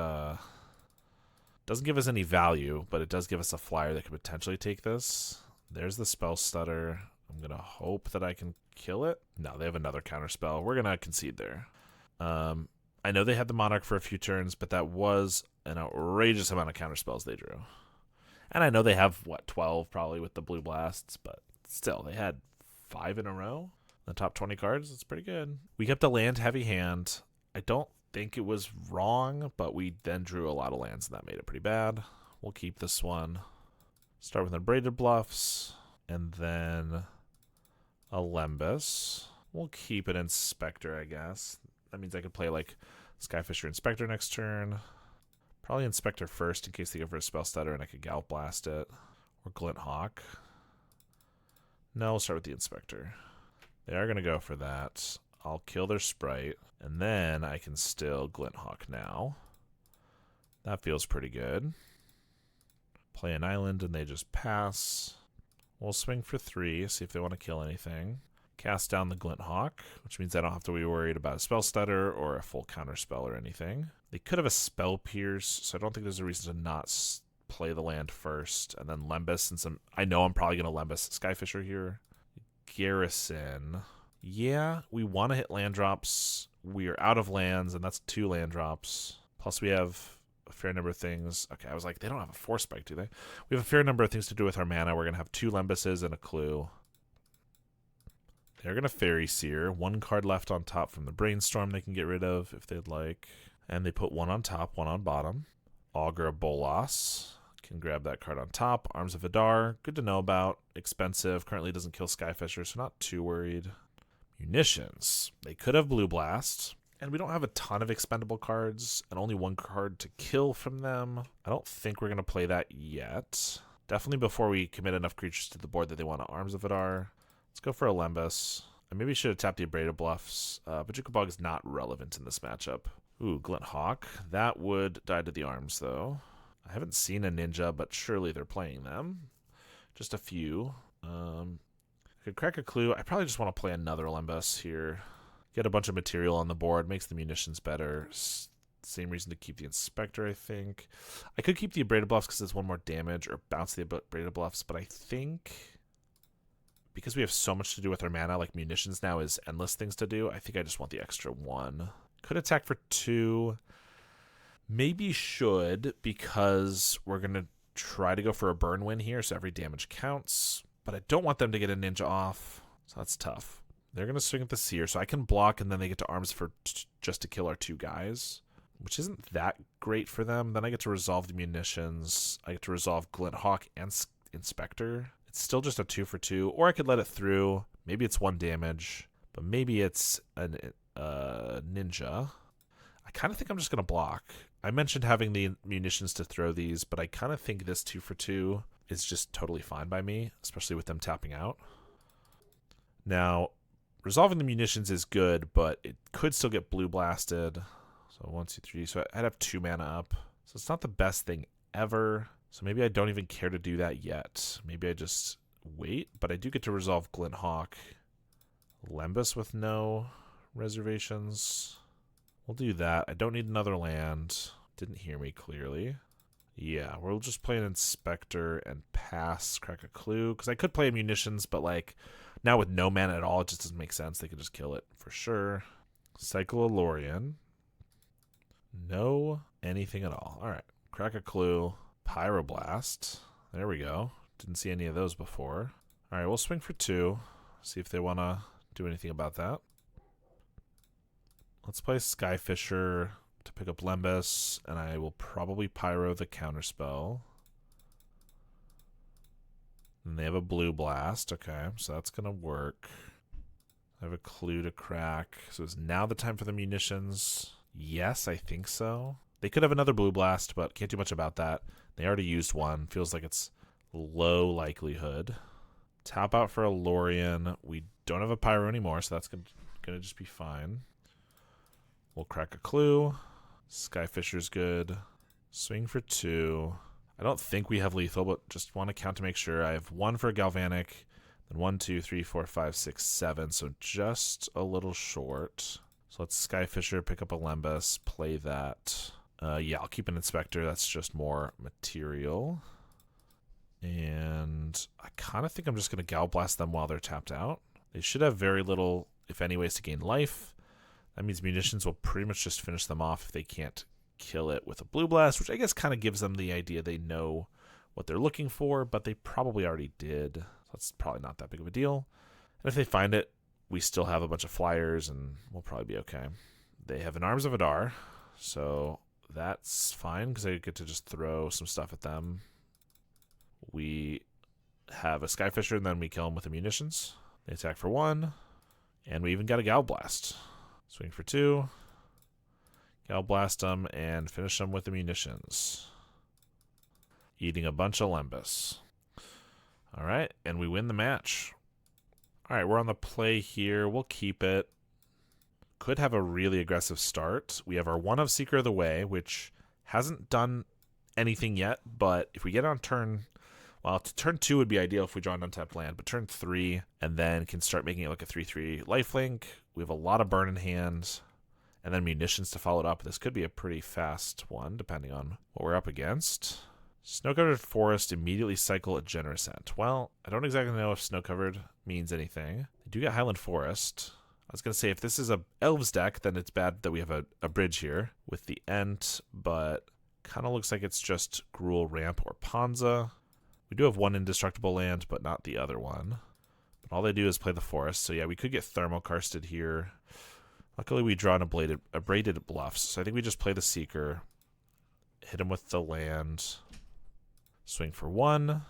Speaker 1: give us any value, but it does give us a flyer that could potentially take this. There's the Spell Stutter. I'm going to hope that I can kill it. No, they have another counterspell. We're going to concede there. I know they had the Monarch for a few turns, but that was an outrageous amount of counterspells they drew. And I know they have, 12 probably with the Blue Blasts, but still, they had 5 in a row. The top 20 cards, it's pretty good. We kept a land-heavy hand. I don't think it was wrong, but we then drew a lot of lands, and that made it pretty bad. We'll keep this one. Start with Abraded Bluffs, and then a Lembas. We'll keep an Inspector, I guess. That means I could play like Skyfisher Inspector next turn. Probably Inspector first in case they go for a Spell Stutter and I could Gallop Blast it. Or Glint Hawk. No, we'll start with the Inspector. They are going to go for that. I'll kill their Sprite, and then I can still Glint Hawk now. That feels pretty good. Play an island and they just pass. We'll swing for 3, see if they want to kill anything. Cast down the Glint Hawk, which means I don't have to be worried about a Spell Stutter or a full counter spell or anything. They could have a Spell Pierce, so I don't think there's a reason to not play the land first. And then Lembas, since I know I'm probably going to Lembas Skyfisher here. Garrison. Yeah, we want to hit land drops. We are out of lands, and that's 2 land drops. Plus we have a fair number of things. Okay, I was like, they don't have a Force Spike, do they? We have a fair number of things to do with our mana. We're going to have 2 Lembases and a Clue. They're going to Fairy Seer. 1 card left on top from the Brainstorm they can get rid of if they'd like. And they put 1 on top, 1 on bottom. Augur of Bolas. Can grab that card on top. Arms of Vidar. Good to know about. Expensive. Currently doesn't kill Skyfisher, so not too worried. Munitions. They could have Blue Blast. And we don't have a ton of expendable cards, and only 1 card to kill from them. I don't think we're going to play that yet. Definitely before we commit enough creatures to the board that they want to Arms of Vidar. Let's go for a Lembas. I maybe should have tapped the Abraded Bluffs. Bojuka Bog is not relevant in this matchup. Ooh, Glint Hawk. That would die to the arms, though. I haven't seen a Ninja, but surely they're playing them. Just a few. I could crack a Clue. I probably just want to play another Lembas here. Get a bunch of material on the board. Makes the munitions better. Same reason to keep the Inspector, I think. I could keep the Abraded Bluffs because it's 1 more damage, or bounce the Abraded Bluffs, but I think because we have so much to do with our mana, like munitions now is endless things to do, I think I just want the extra 1. Could attack for 2. Maybe should, because we're going to try to go for a burn win here, so every damage counts. But I don't want them to get a Ninja off, so that's tough. They're going to swing at the Seer, so I can block, and then they get to arms for just to kill our 2 guys, which isn't that great for them. Then I get to resolve the munitions. I get to resolve Glint Hawk and Inspector. It's still just a 2 for 2, or I could let it through. Maybe it's 1 damage, but maybe it's a Ninja. I kind of think I'm just going to block. I mentioned having the munitions to throw these, but I kind of think this 2 for 2 is just totally fine by me, especially with them tapping out. Now, resolving the munitions is good, but it could still get blue blasted. So 1, 2, 3. So I'd have 2 mana up. So it's not the best thing ever. So maybe I don't even care to do that yet. Maybe I just wait, but I do get to resolve Glint Hawk. Lembas with no reservations. We'll do that. I don't need another land. Didn't hear me clearly. Yeah, we'll just play an Inspector and pass, crack a Clue. Because I could play munitions, but like now with no mana at all, it just doesn't make sense. They could just kill it for sure. Cycle a Lorien. No anything at all. All right, crack a Clue. Pyroblast. There we go. Didn't see any of those before. All right, we'll swing for 2. See if they want to do anything about that. Let's play Skyfisher to pick up Lembas, and I will probably Pyro the counterspell. And they have a Blue Blast. Okay, so that's going to work. I have a Clue to crack. So is now the time for the munitions? Yes, I think so. They could have another Blue Blast, but can't do much about that. They already used 1. Feels like it's low likelihood. Tap out for a Lorien. We don't have a Pyro anymore, so that's going to just be fine. We'll crack a Clue. Skyfisher's good. Swing for 2. I don't think we have lethal, but just want to count to make sure. I have 1 for Galvanic, then 1, 2, 3, 4, 5, 6, 7, so just a little short. So let's Skyfisher, pick up a Lembas, play that. Yeah, I'll keep an Inspector. That's just more material. And I kind of think I'm just going to Gal Blast them while they're tapped out. They should have very little, if any, ways to gain life. That means munitions will pretty much just finish them off if they can't kill it with a Blue Blast, which I guess kind of gives them the idea they know what they're looking for, but they probably already did. So that's probably not that big of a deal. And if they find it, we still have a bunch of flyers, and we'll probably be okay. They have an Arms of Vidar, so that's fine because I get to just throw some stuff at them. We have a Skyfisher, and then we kill them with the munitions. They attack for 1, and we even got a Gal Blast. Swing for 2, Gal Blast them, and finish them with the munitions. Eating a bunch of Lembas. All right, and we win the match. All right, we're on the play here. We'll keep it. Could have a really aggressive start. We have our 1 of Seeker of the Way, which hasn't done anything yet, but if we get on turn... Well, turn 2 would be ideal if we draw an untapped land, but turn 3, and then can start making it like a 3/3 lifelink. We have a lot of burn in hand, and then munitions to follow it up. This could be a pretty fast one, depending on what we're up against. Snow-covered forest, immediately cycle a generous end. Well, I don't exactly know if snow-covered means anything. They do get Highland Forest. I was going to say, if this is a Elves deck, then it's bad that we have a bridge here with the Ent, but kind of looks like it's just Gruul, Ramp, or Ponza. We do have 1 indestructible land, but not the other one. But all they do is play the forest. So yeah, we could get Thermokarsted here. Luckily, we draw an abraded bluffs. So I think we just play the Seeker, hit him with the land, swing for 1. And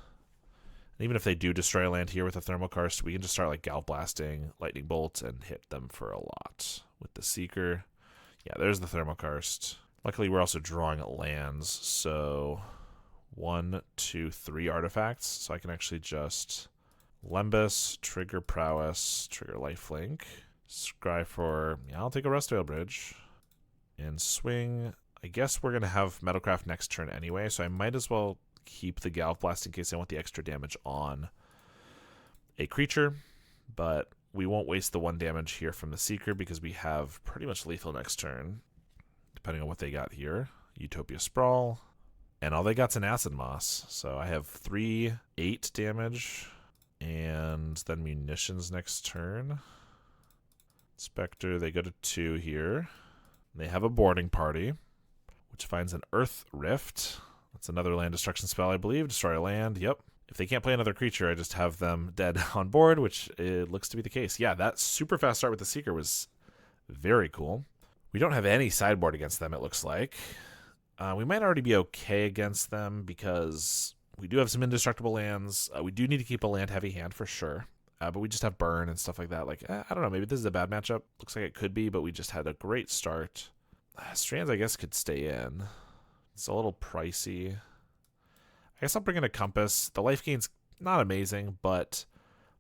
Speaker 1: even if they do destroy a land here with a Thermokarst, we can just start like Gal Blasting, Lightning Bolt, and hit them for a lot with the Seeker. Yeah, there's the Thermokarst. Luckily, we're also drawing lands, so 1, 2, 3 artifacts. So I can actually just Lembas, trigger Prowess, trigger Lifelink, scry for, yeah, I'll take a Rustdale Bridge, and swing. I guess we're going to have Metalcraft next turn anyway, so I might as well keep the Galv Blast in case I want the extra damage on a creature, but we won't waste the 1 damage here from the Seeker because we have pretty much lethal next turn, depending on what they got here. Utopia Sprawl, and all they got's an Acid Moss, so I have 3, 8 damage, and then munitions next turn. Spectre, they go to 2 here. They have a boarding party, which finds an Earth Rift. That's another land destruction spell, I believe. Destroy a land, yep. If they can't play another creature, I just have them dead on board, which it looks to be the case. Yeah, that super fast start with the Seeker was very cool. We don't have any sideboard against them, it looks like. We might already be okay against them because we do have some indestructible lands. We do need to keep a land-heavy hand for sure. But we just have burn and stuff like that. Like, I don't know, maybe this is a bad matchup. Looks like it could be, but we just had a great start. Strands, I guess, could stay in. It's a little pricey. I guess I'll bring in a Compass. The life gain's not amazing, but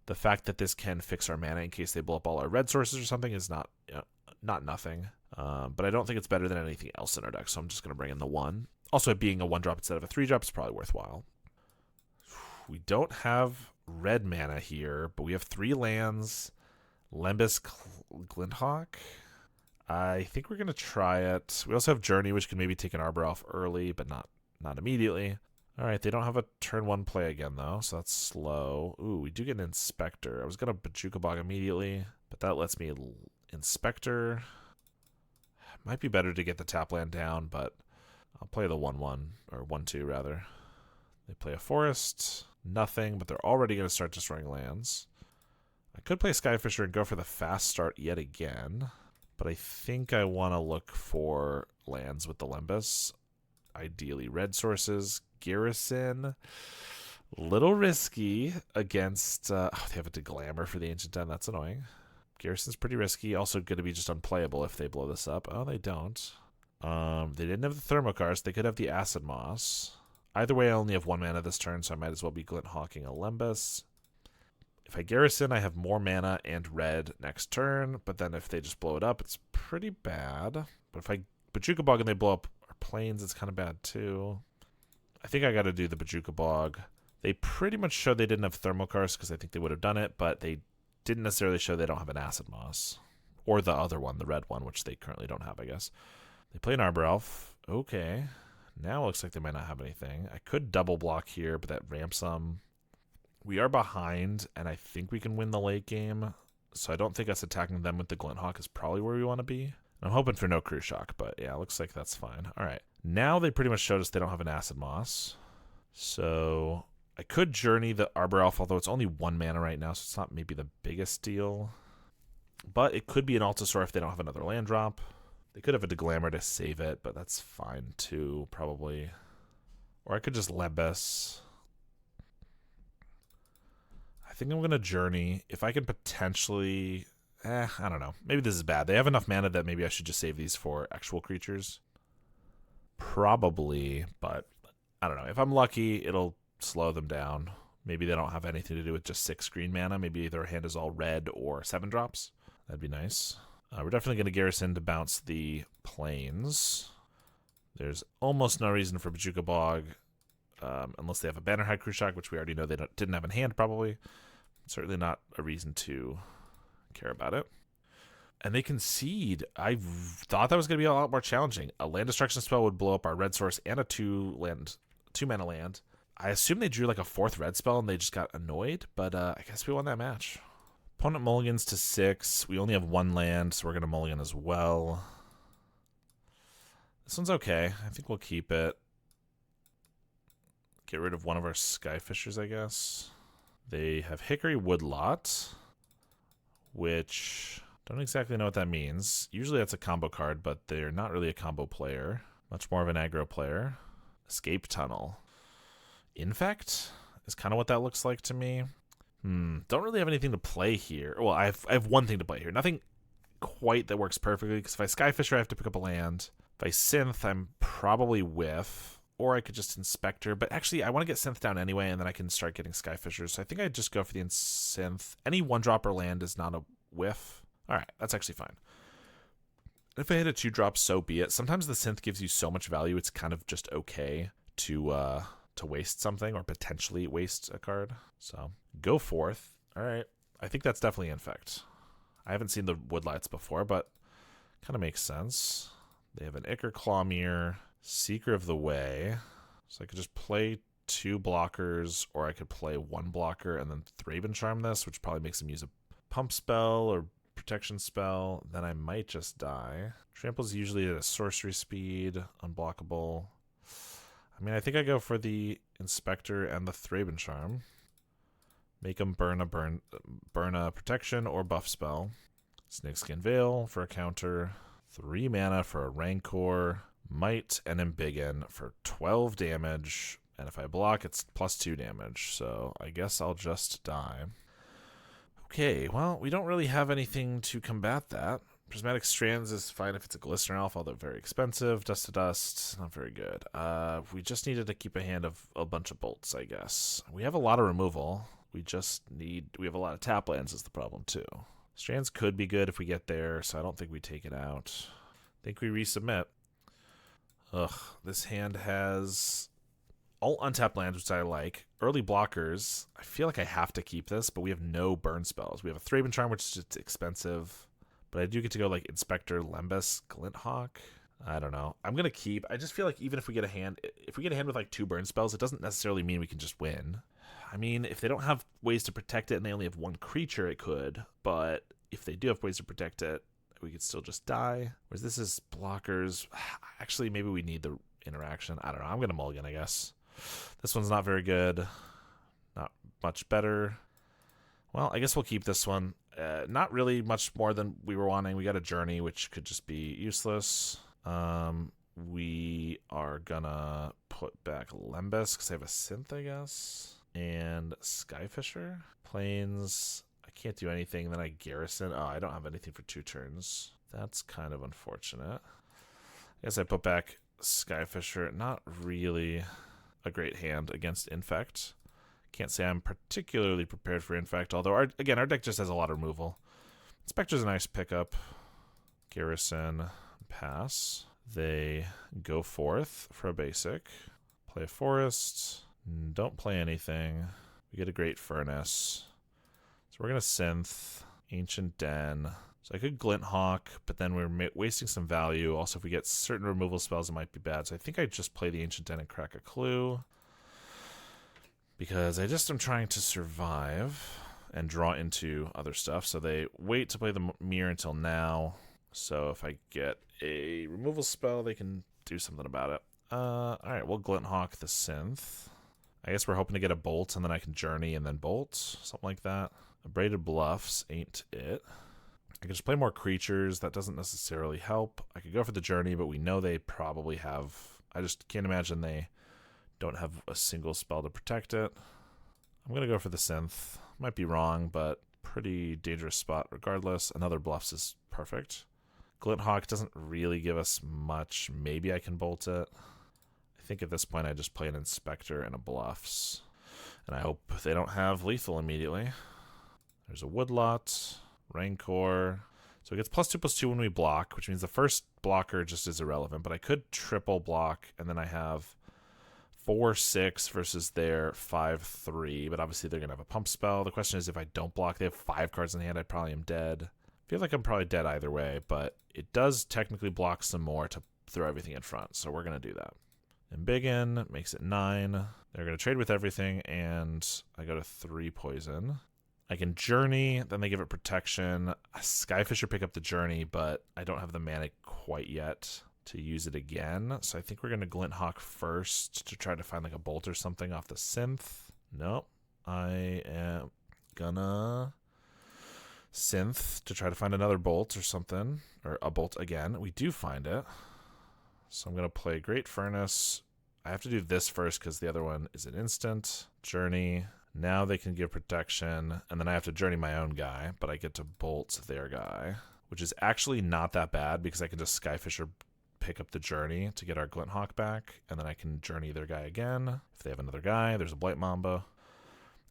Speaker 1: the fact that this can fix our mana in case they blow up all our red sources or something is not nothing. But I don't think it's better than anything else in our deck, so I'm just going to bring in the 1. Also, it being a 1-drop instead of a 3-drop is probably worthwhile. We don't have red mana here, but we have 3 lands. Lembas, Glinthawk. I think we're going to try it. We also have Journey, which can maybe take an Arbor Elf early, but not immediately. All right, they don't have a turn 1 play again, though, so that's slow. Ooh, we do get an Inspector. I was going to Bojuka Bog immediately, but that lets me Inspector. Might be better to get the tap land down, but I'll play the 1/1, or 1/2 rather. They play a Forest, nothing, but they're already going to start destroying lands. I could play Skyfisher and go for the fast start yet again, but I think I want to look for lands with the Lembas. Ideally red sources. Garrison, little risky against, they have a Glamour for the Ancient Den, that's annoying. Garrison's pretty risky, also going to be just unplayable if they blow this up. Oh, they don't. They didn't have the Thermokarst, they could have the Acid Moss. Either way, I only have 1 mana this turn, so I might as well be Glinthawking a Lembas. If I Garrison, I have more mana and red next turn, but then if they just blow it up, it's pretty bad. But if I Bojuka Bog and they blow up our plains, it's kind of bad too. I think I got to do the Bojuka Bog. They pretty much showed they didn't have Thermokarst because I think they would have done it, but they didn't necessarily show they don't have an Acid Moss. Or the other one, the red one, which they currently don't have, I guess. They play an Arbor Elf. Okay. Now it looks like they might not have anything. I could double block here, but that ramps them. We are behind, and I think we can win the late game. So I don't think us attacking them with the Glinthawk is probably where we want to be. I'm hoping for no Crew Shock, but yeah, it looks like that's fine. All right. Now they pretty much showed us they don't have an Acid Moss. So I could Journey the Arbor Elf, although it's only 1 mana right now, so it's not maybe the biggest deal. But it could be an Altasaur if they don't have another land drop. They could have a Deglammer to save it, but that's fine too, probably. Or I could just Lebes. I think I'm going to Journey. If I can potentially... I don't know. Maybe this is bad. They have enough mana that maybe I should just save these for actual creatures. Probably, but I don't know. If I'm lucky, it'll slow them down. Maybe they don't have anything to do with just 6 green mana. Maybe their hand is all red or 7 drops. That'd be nice. We're definitely going to Garrison to bounce the Plains. There's almost no reason for Bojuka Bog, unless they have a Bannerhide Krushak, which we already know they didn't have in hand, probably. Certainly not a reason to care about it. And they concede. I thought that was going to be a lot more challenging. A land destruction spell would blow up our red source and a 2-mana land. I assume they drew like a 4th red spell and they just got annoyed, but I guess we won that match. Opponent mulligans to 6. We only have 1 land, so we're going to mulligan as well. This one's okay. I think we'll keep it. Get rid of one of our Skyfishers, I guess. They have Hickory Woodlot, which... don't exactly know what that means. Usually that's a combo card, but they're not really a combo player. Much more of an aggro player. Escape Tunnel. Infect is kind of what that looks like to me. Don't really have anything to play here. Well, I have one thing to play here. Nothing quite that works perfectly, because if I Skyfisher, I have to pick up a land. If I Synth, I'm probably whiff. Or I could just Inspector. But actually, I want to get Synth down anyway, and then I can start getting Skyfishers. So I think I'd just go for the Synth. Any 1-dropper land is not a whiff. Alright, that's actually fine. If I hit a 2-drop, so be it. Sometimes the Synth gives you so much value, it's kind of just okay to waste something, or potentially waste a card. So, go forth. Alright, I think that's definitely Infect. I haven't seen the Woodlights before, but kind of makes sense. They have an Ichor Clawmere, Seeker of the Way. So I could just play 2 blockers, or I could play 1 blocker and then Thraben Charm this, which probably makes them use a pump spell or protection spell. Then I might just die. Trample's usually at a sorcery speed, unblockable. I mean, I think I go for the Inspector and the Thraben Charm. Make them burn a protection or buff spell. Snakeskin Veil for a counter. 3 mana for a Rancor. Might and Embiggen for 12 damage. And if I block, it's +2 damage. So I guess I'll just die. Okay, well, we don't really have anything to combat that. Prismatic Strands is fine if it's a Glistener Elf, although very expensive. Dust to Dust, not very good. We just needed to keep a hand of a bunch of bolts, I guess. We have a lot of removal. We have a lot of tap lands is the problem, too. Strands could be good if we get there, so I don't think we take it out. I think we resubmit. Ugh, this hand has all untapped lands, which I like. Early blockers. I feel like I have to keep this, but we have no burn spells. We have a Thraben Charm, which is just expensive. But I do get to go like Inspector, Lembas, Glinthawk. I don't know. I'm going to keep. I just feel like even if we get a hand with like 2 burn spells, it doesn't necessarily mean we can just win. I mean, if they don't have ways to protect it and they only have 1 creature, it could. But if they do have ways to protect it, we could still just die. Whereas this is blockers. Actually, maybe we need the interaction. I don't know. I'm going to mulligan, I guess. This one's not very good. Not much better. Well, I guess we'll keep this one. Not really much more than we were wanting. We got a Journey, which could just be useless. We are gonna put back Lembas because I have a Synth, I guess. And Skyfisher. Plains. I can't do anything. Then I Garrison. Oh, I don't have anything for 2 turns. That's kind of unfortunate. I guess I put back Skyfisher. Not really a great hand against Infect. Can't say I'm particularly prepared for Infect, although, our deck just has a lot of removal. Inspector's a nice pickup. Garrison, pass. They go forth for a basic. Play a Forest. Don't play anything. We get a Great Furnace. So we're going to Synth. Ancient Den. So I could Glinthawk, but then we're wasting some value. Also, if we get certain removal spells, it might be bad. So I think I just play the Ancient Den and crack a Clue. Because I just am trying to survive and draw into other stuff. So they wait to play the Mirror until now. So if I get a removal spell, they can do something about it. Alright, we'll Glinthawk the Synth. I guess we're hoping to get a Bolt, and then I can Journey and then Bolt. Something like that. Abraded Bluffs ain't it. I could just play more creatures. That doesn't necessarily help. I could go for the Journey, but we know they probably have... I just can't imagine they don't have a single spell to protect it. I'm going to go for the Synth. Might be wrong, but pretty dangerous spot regardless. Another Bluffs is perfect. Glint Hawk doesn't really give us much. Maybe I can bolt it. I think at this point I just play an Inspector and a Bluffs. And I hope they don't have lethal immediately. There's a Woodlot, Rancor. So it gets +2/+2 when we block, which means the first blocker just is irrelevant. But I could triple block, and then I have 4/6 versus their 5/3. But obviously they're going to have a pump spell. The question is, if I don't block, they have 5 cards in hand, I probably am dead. I feel like I'm probably dead either way, but it does technically block some more to throw everything in front. So we're going to do that. And Embiggen makes it 9. They're going to trade with everything, and I go to 3 poison. I can Journey, then they give it protection. Skyfisher pick up the Journey, but I don't have the mana quite yet to use it again. So I think we're going to Glint Hawk first to try to find like a bolt or something off the Synth. Nope. I am gonna Synth to try to find another bolt or something. Or a bolt again. We do find it. So I'm going to play Great Furnace. I have to do this first because the other one is an instant. Journey. Now they can give protection, and then I have to Journey my own guy, but I get to bolt their guy, which is actually not that bad because I can just Skyfisher pick up the Journey to get our Glint Hawk back, and then I can Journey their guy again. If they have another guy, there's a Blight Mamba,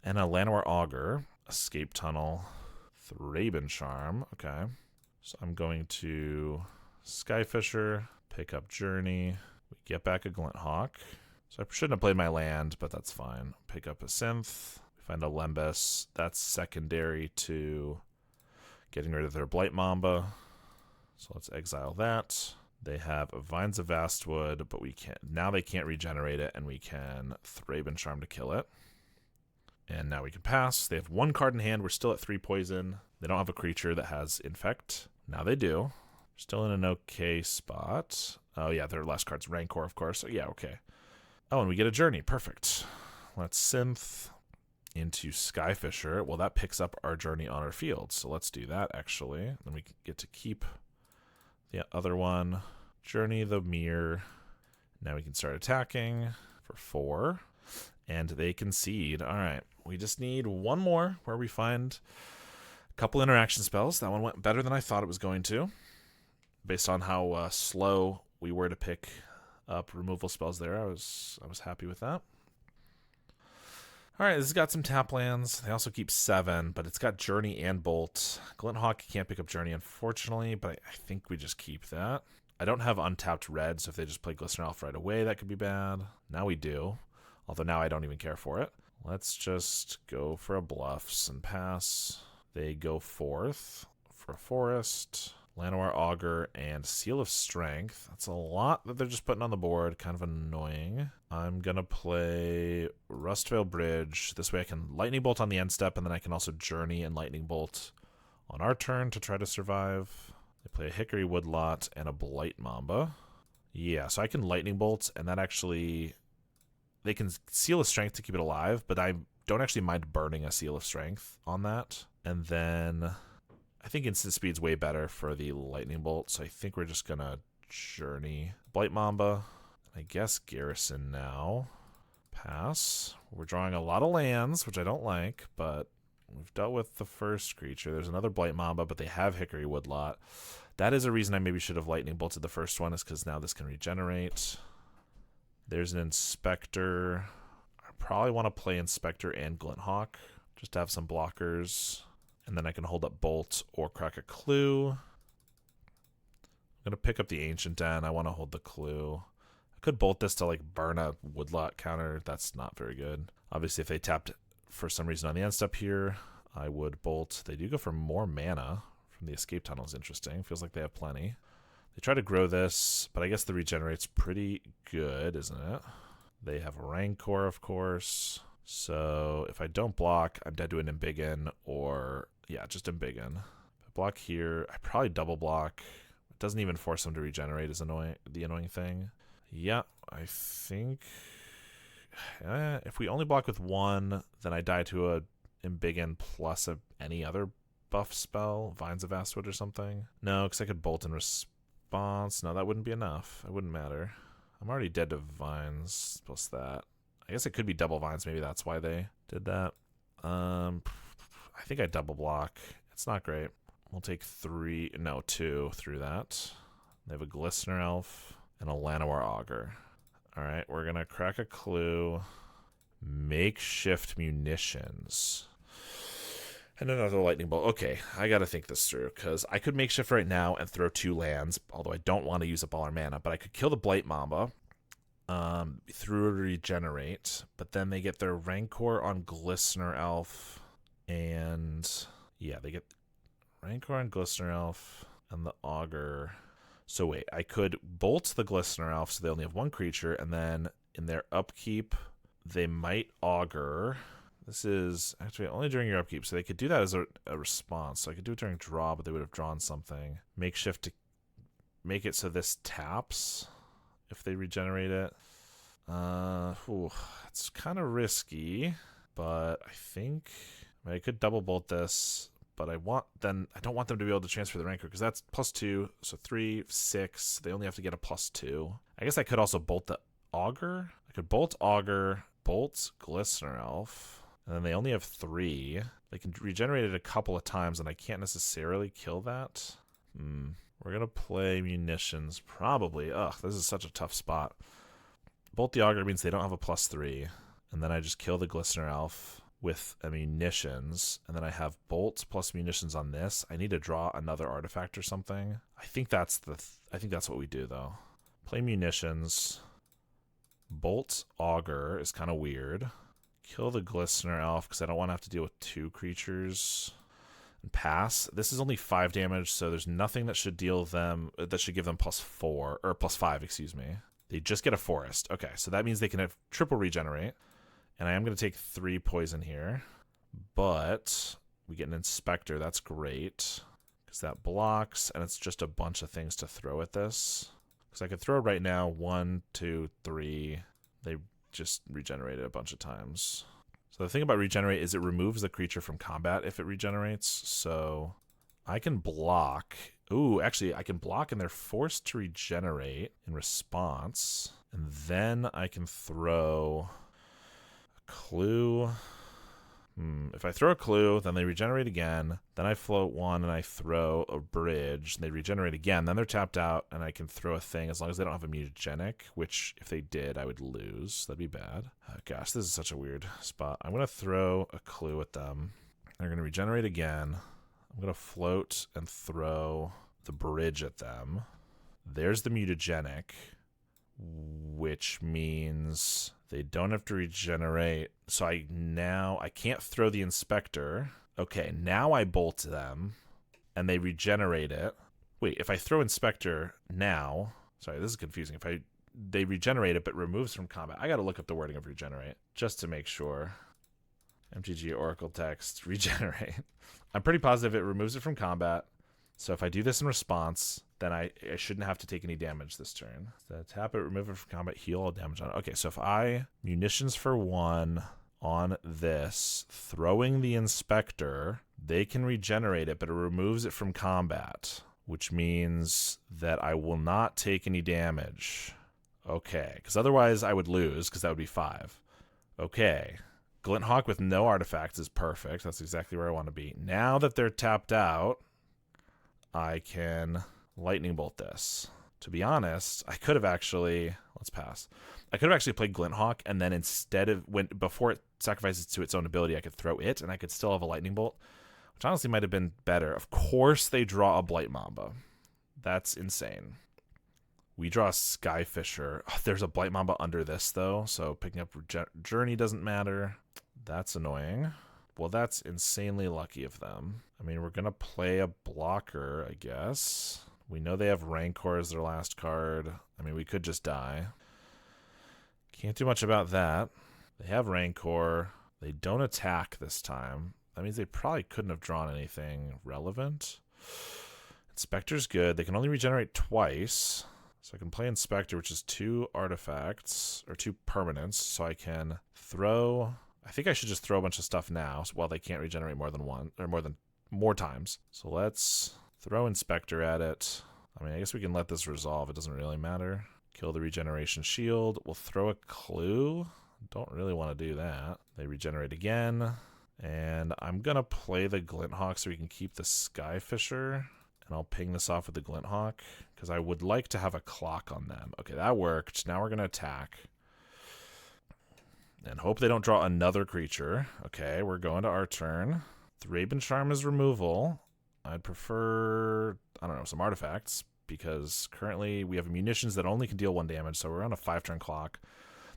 Speaker 1: and a Llanowar Augur, Escape Tunnel, Thraben Charm. Okay, so I'm going to Skyfisher, pick up Journey, we get back a Glint Hawk. So I shouldn't have played my land, but that's fine. Pick up a Synth. We find a Lembas. That's secondary to getting rid of their Blight Mamba. So let's exile that. They have a Vines of Vastwood, but we can't. Now they can't regenerate it, and we can Thraben Charm to kill it. And now we can pass. They have 1 card in hand. We're still at 3 poison. They don't have a creature that has Infect. Now they do. Still in an okay spot. Oh yeah, their last card's Rancor, of course. So yeah, okay. Oh, and we get a Journey. Perfect. Let's Synth into Skyfisher. Well, that picks up our Journey on our field. So let's do that, actually. Then we get to keep the other one. Journey the Mirror. Now we can start attacking for 4. And they concede. All right. We just need one more where we find a couple interaction spells. That one went better than I thought it was going to, based on how slow we were to pick up removal spells there. I was happy with that. Alright, this has got some tap lands. They also keep 7, but it's got Journey and Bolt. Glint Hawk can't pick up Journey, unfortunately, but I think we just keep that. I don't have untapped red, so if they just play Glistener Elf right away, that could be bad. Now we do, although now I don't even care for it. Let's just go for a Bluffs and pass. They go 4th for a Forest. Llanowar Augur, and Seal of Strength. That's a lot that they're just putting on the board. Kind of annoying. I'm going to play Rustvale Bridge. This way I can Lightning Bolt on the end step, and then I can also Journey and Lightning Bolt on our turn to try to survive. They play a Hickory Woodlot and a Blight Mamba. Yeah, so I can Lightning Bolt, and that actually... They can Seal of Strength to keep it alive, but I don't actually mind burning a Seal of Strength on that. And then... I think instant speed's way better for the Lightning Bolt, so I think we're just going to Journey. Blight Mamba. I guess Garrison now. Pass. We're drawing a lot of lands, which I don't like, but we've dealt with the first creature. There's another Blight Mamba, but they have Hickory Woodlot. That is a reason I maybe should have Lightning Bolted the first one, is because now this can regenerate. There's an Inspector. I probably want to play Inspector and Glint Hawk, just to have some blockers. And then I can hold up Bolt or crack a Clue. I'm going to pick up the Ancient Den. I want to hold the Clue. I could Bolt this to like burn a Woodlot counter. That's not very good. Obviously, if they tapped for some reason on the end step here, I would Bolt. They do go for more mana from the Escape Tunnel. Is interesting. Feels like they have plenty. They try to grow this, but I guess the regenerate's pretty good, isn't it? They have Rancor, of course. So if I don't block, I'm dead to an Embiggen or... Yeah, just Embiggen. If I block here, I probably double block. It doesn't even force them to regenerate is the annoying thing. Yeah, I think... if we only block with 1, then I die to a Embiggen plus any other buff spell, Vines of Vastwood or something? No, because I could bolt in response. No, that wouldn't be enough. It wouldn't matter. I'm already dead to Vines plus that. I guess it could be double Vines. Maybe that's why they did that. I think I double block. It's not great. We'll take 2 through that. They have a Glistener Elf and a Llanowar Augur. All right, we're going to crack a clue. Makeshift munitions. And another lightning bolt. Okay, I got to think this through, because I could makeshift right now and throw 2 lands, although I don't want to use up all our mana, but I could kill the Blight Mamba through regenerate, but then they get their Rancor on Glistener Elf, and yeah, they get Rancor on Glistener Elf and the Augur. So wait, I could bolt the Glistener Elf so they only have 1 creature, and then in their upkeep, they might Augur. This is actually only during your upkeep, so they could do that as a response. So I could do it during draw, but they would have drawn something. Makeshift to make it so this taps if they regenerate it. It's kind of risky, but I think I could double bolt this. But I don't want them to be able to transfer the Rancor, because that's +2, so 3, 6. They only have to get a +2. I guess I could also bolt the Augur. I could bolt Augur, bolt Glistener Elf, and then they only have 3. They can regenerate it a couple of times, and I can't necessarily kill that. We're going to play Munitions, probably. Ugh, this is such a tough spot. Bolt the Augur means they don't have a +3, and then I just kill the Glistener Elf with a Munitions, and then I have Bolt plus Munitions on this. I need to draw another artifact or something. I think that's what we do, though. Play Munitions. Bolt Augur is kind of weird. Kill the Glistener Elf because I don't want to have to deal with 2 creatures. And pass. This is only 5 damage, so there's nothing that should deal them that should give them +4 or +5, excuse me. They just get a forest. Okay, so that means they can have triple regenerate. And I am going to take 3 poison here. But we get an Inspector. That's great. Because that blocks, and it's just a bunch of things to throw at this. Because I could throw right now 1, 2, 3. They just regenerate it a bunch of times. So the thing about regenerate is it removes the creature from combat if it regenerates. So I can block. Ooh, actually, I can block and they're forced to regenerate in response. And then I can throw a clue. If I throw a clue, then they regenerate again. Then I float 1 and I throw a bridge. And they regenerate again. Then they're tapped out and I can throw a thing as long as they don't have a mutagenic, which if they did, I would lose. That'd be bad. Oh, gosh, this is such a weird spot. I'm going to throw a clue at them. They're going to regenerate again. I'm going to float and throw the bridge at them. There's the mutagenic, which means they don't have to regenerate. So I can't throw the Inspector. Okay, now I bolt them, and they regenerate it. Wait, if I throw Inspector now... Sorry, this is confusing. They regenerate it, but removes from combat. I gotta look up the wording of regenerate, just to make sure. MTG Oracle text, regenerate. I'm pretty positive it removes it from combat. So if I do this in response, then I shouldn't have to take any damage this turn. So tap it, remove it from combat, heal all damage on it. Okay, so if I munitions for 1 on this, throwing the Inspector, they can regenerate it, but it removes it from combat, which means that I will not take any damage. Okay, because otherwise I would lose, because that would be 5. Okay. Glinthawk with no artifacts is perfect. That's exactly where I want to be. Now that they're tapped out, I can lightning bolt this. To be honest, I could have actually... Let's pass. I could have actually played Glinthawk, and then instead of... before it sacrifices to its own ability, I could throw it, and I could still have a lightning bolt, which honestly might have been better. Of course they draw a Blight Mamba. That's insane. We draw a Skyfisher. Oh, there's a Blight Mamba under this, though, so picking up Journey doesn't matter. That's annoying. Well, that's insanely lucky of them. I mean, we're going to play a blocker, I guess. We know they have Rancor as their last card. I mean, we could just die. Can't do much about that. They have Rancor. They don't attack this time. That means they probably couldn't have drawn anything relevant. Inspector's good. They can only regenerate twice. So I can play Inspector, which is 2 artifacts, or 2 permanents. So I can throw... I think I should just throw a bunch of stuff now while they can't regenerate more than 1, or more than more times. So let's throw Inspector at it. I mean, I guess we can let this resolve. It doesn't really matter. Kill the regeneration shield. We'll throw a clue. Don't really want to do that. They regenerate again. And I'm going to play the Glinthawk so we can keep the Skyfisher. And I'll ping this off with the Glinthawk because I would like to have a clock on them. Okay, that worked. Now we're going to attack. And hope they don't draw another creature. Okay, we're going to our turn. Thraben Charm is removal. I'd prefer, I don't know, some artifacts. Because currently we have munitions that only can deal 1 damage, so we're on a 5-turn clock.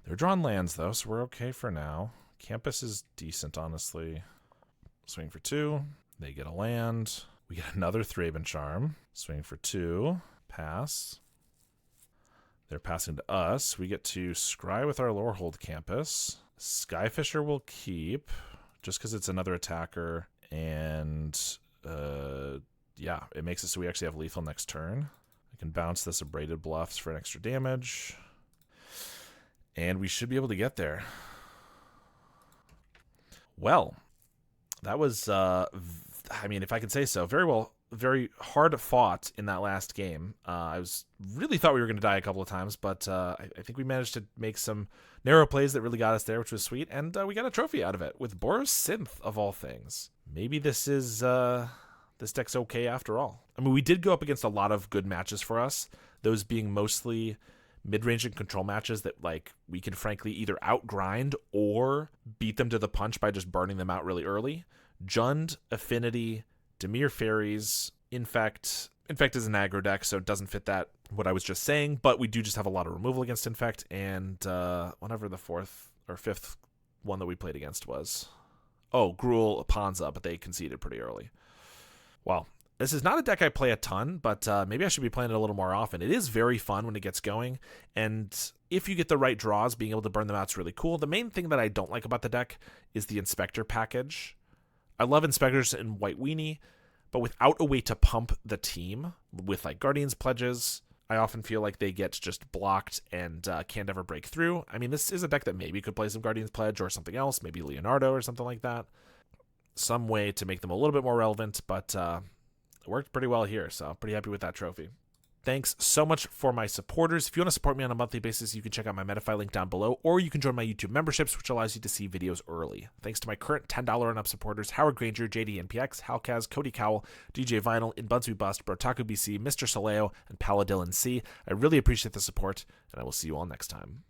Speaker 1: They're drawing lands, though, so we're okay for now. Campus is decent, honestly. Swing for 2. They get a land. We get another Thraben Charm. Swing for 2. Pass. They're passing to us. We get to scry with our Lorehold Campus. Skyfisher will keep, just because it's another attacker. And, yeah, it makes it so we actually have lethal next turn. I can bounce this Abraded Bluffs for an extra damage. And we should be able to get there. Well, that was, I mean, if I can say so, very hard fought in that last game. I really thought we were going to die a couple of times, but I think we managed to make some narrow plays that really got us there, which was sweet. And we got a trophy out of it with Boros Synth, of all things. Maybe this is... this deck's okay after all. I mean, we did go up against a lot of good matches for us, those being mostly mid-range and control matches that, like, we can frankly either outgrind or beat them to the punch by just burning them out really early. Jund, Affinity, Dimir Fairies, Infect. Infect is an aggro deck, so it doesn't fit that, what I was just saying, but we do just have a lot of removal against Infect, and whatever the 4th or 5th one that we played against was. Oh, Gruul, Panza, but they conceded pretty early. Well, this is not a deck I play a ton, but maybe I should be playing it a little more often. It is very fun when it gets going, and if you get the right draws, being able to burn them out is really cool. The main thing that I don't like about the deck is the Inspector package. I love Inspectors in White Weenie, but without a way to pump the team with, like, Guardian's Pledges, I often feel like they get just blocked and can't ever break through. I mean, this is a deck that maybe could play some Guardian's Pledge or something else, maybe Leonardo or something like that. Some way to make them a little bit more relevant, but it worked pretty well here, so pretty happy with that trophy. Thanks so much for my supporters. If you want to support me on a monthly basis, you can check out my Metafy link down below, or you can join my YouTube memberships, which allows you to see videos early. Thanks to my current $10 and up supporters, Howard Granger, JDNPX, Halkaz, Cody Cowell, DJ Vinyl, In Buns We Bust, Brotaku BC, Mr. Soleo, and Paladillin C. I really appreciate the support, and I will see you all next time.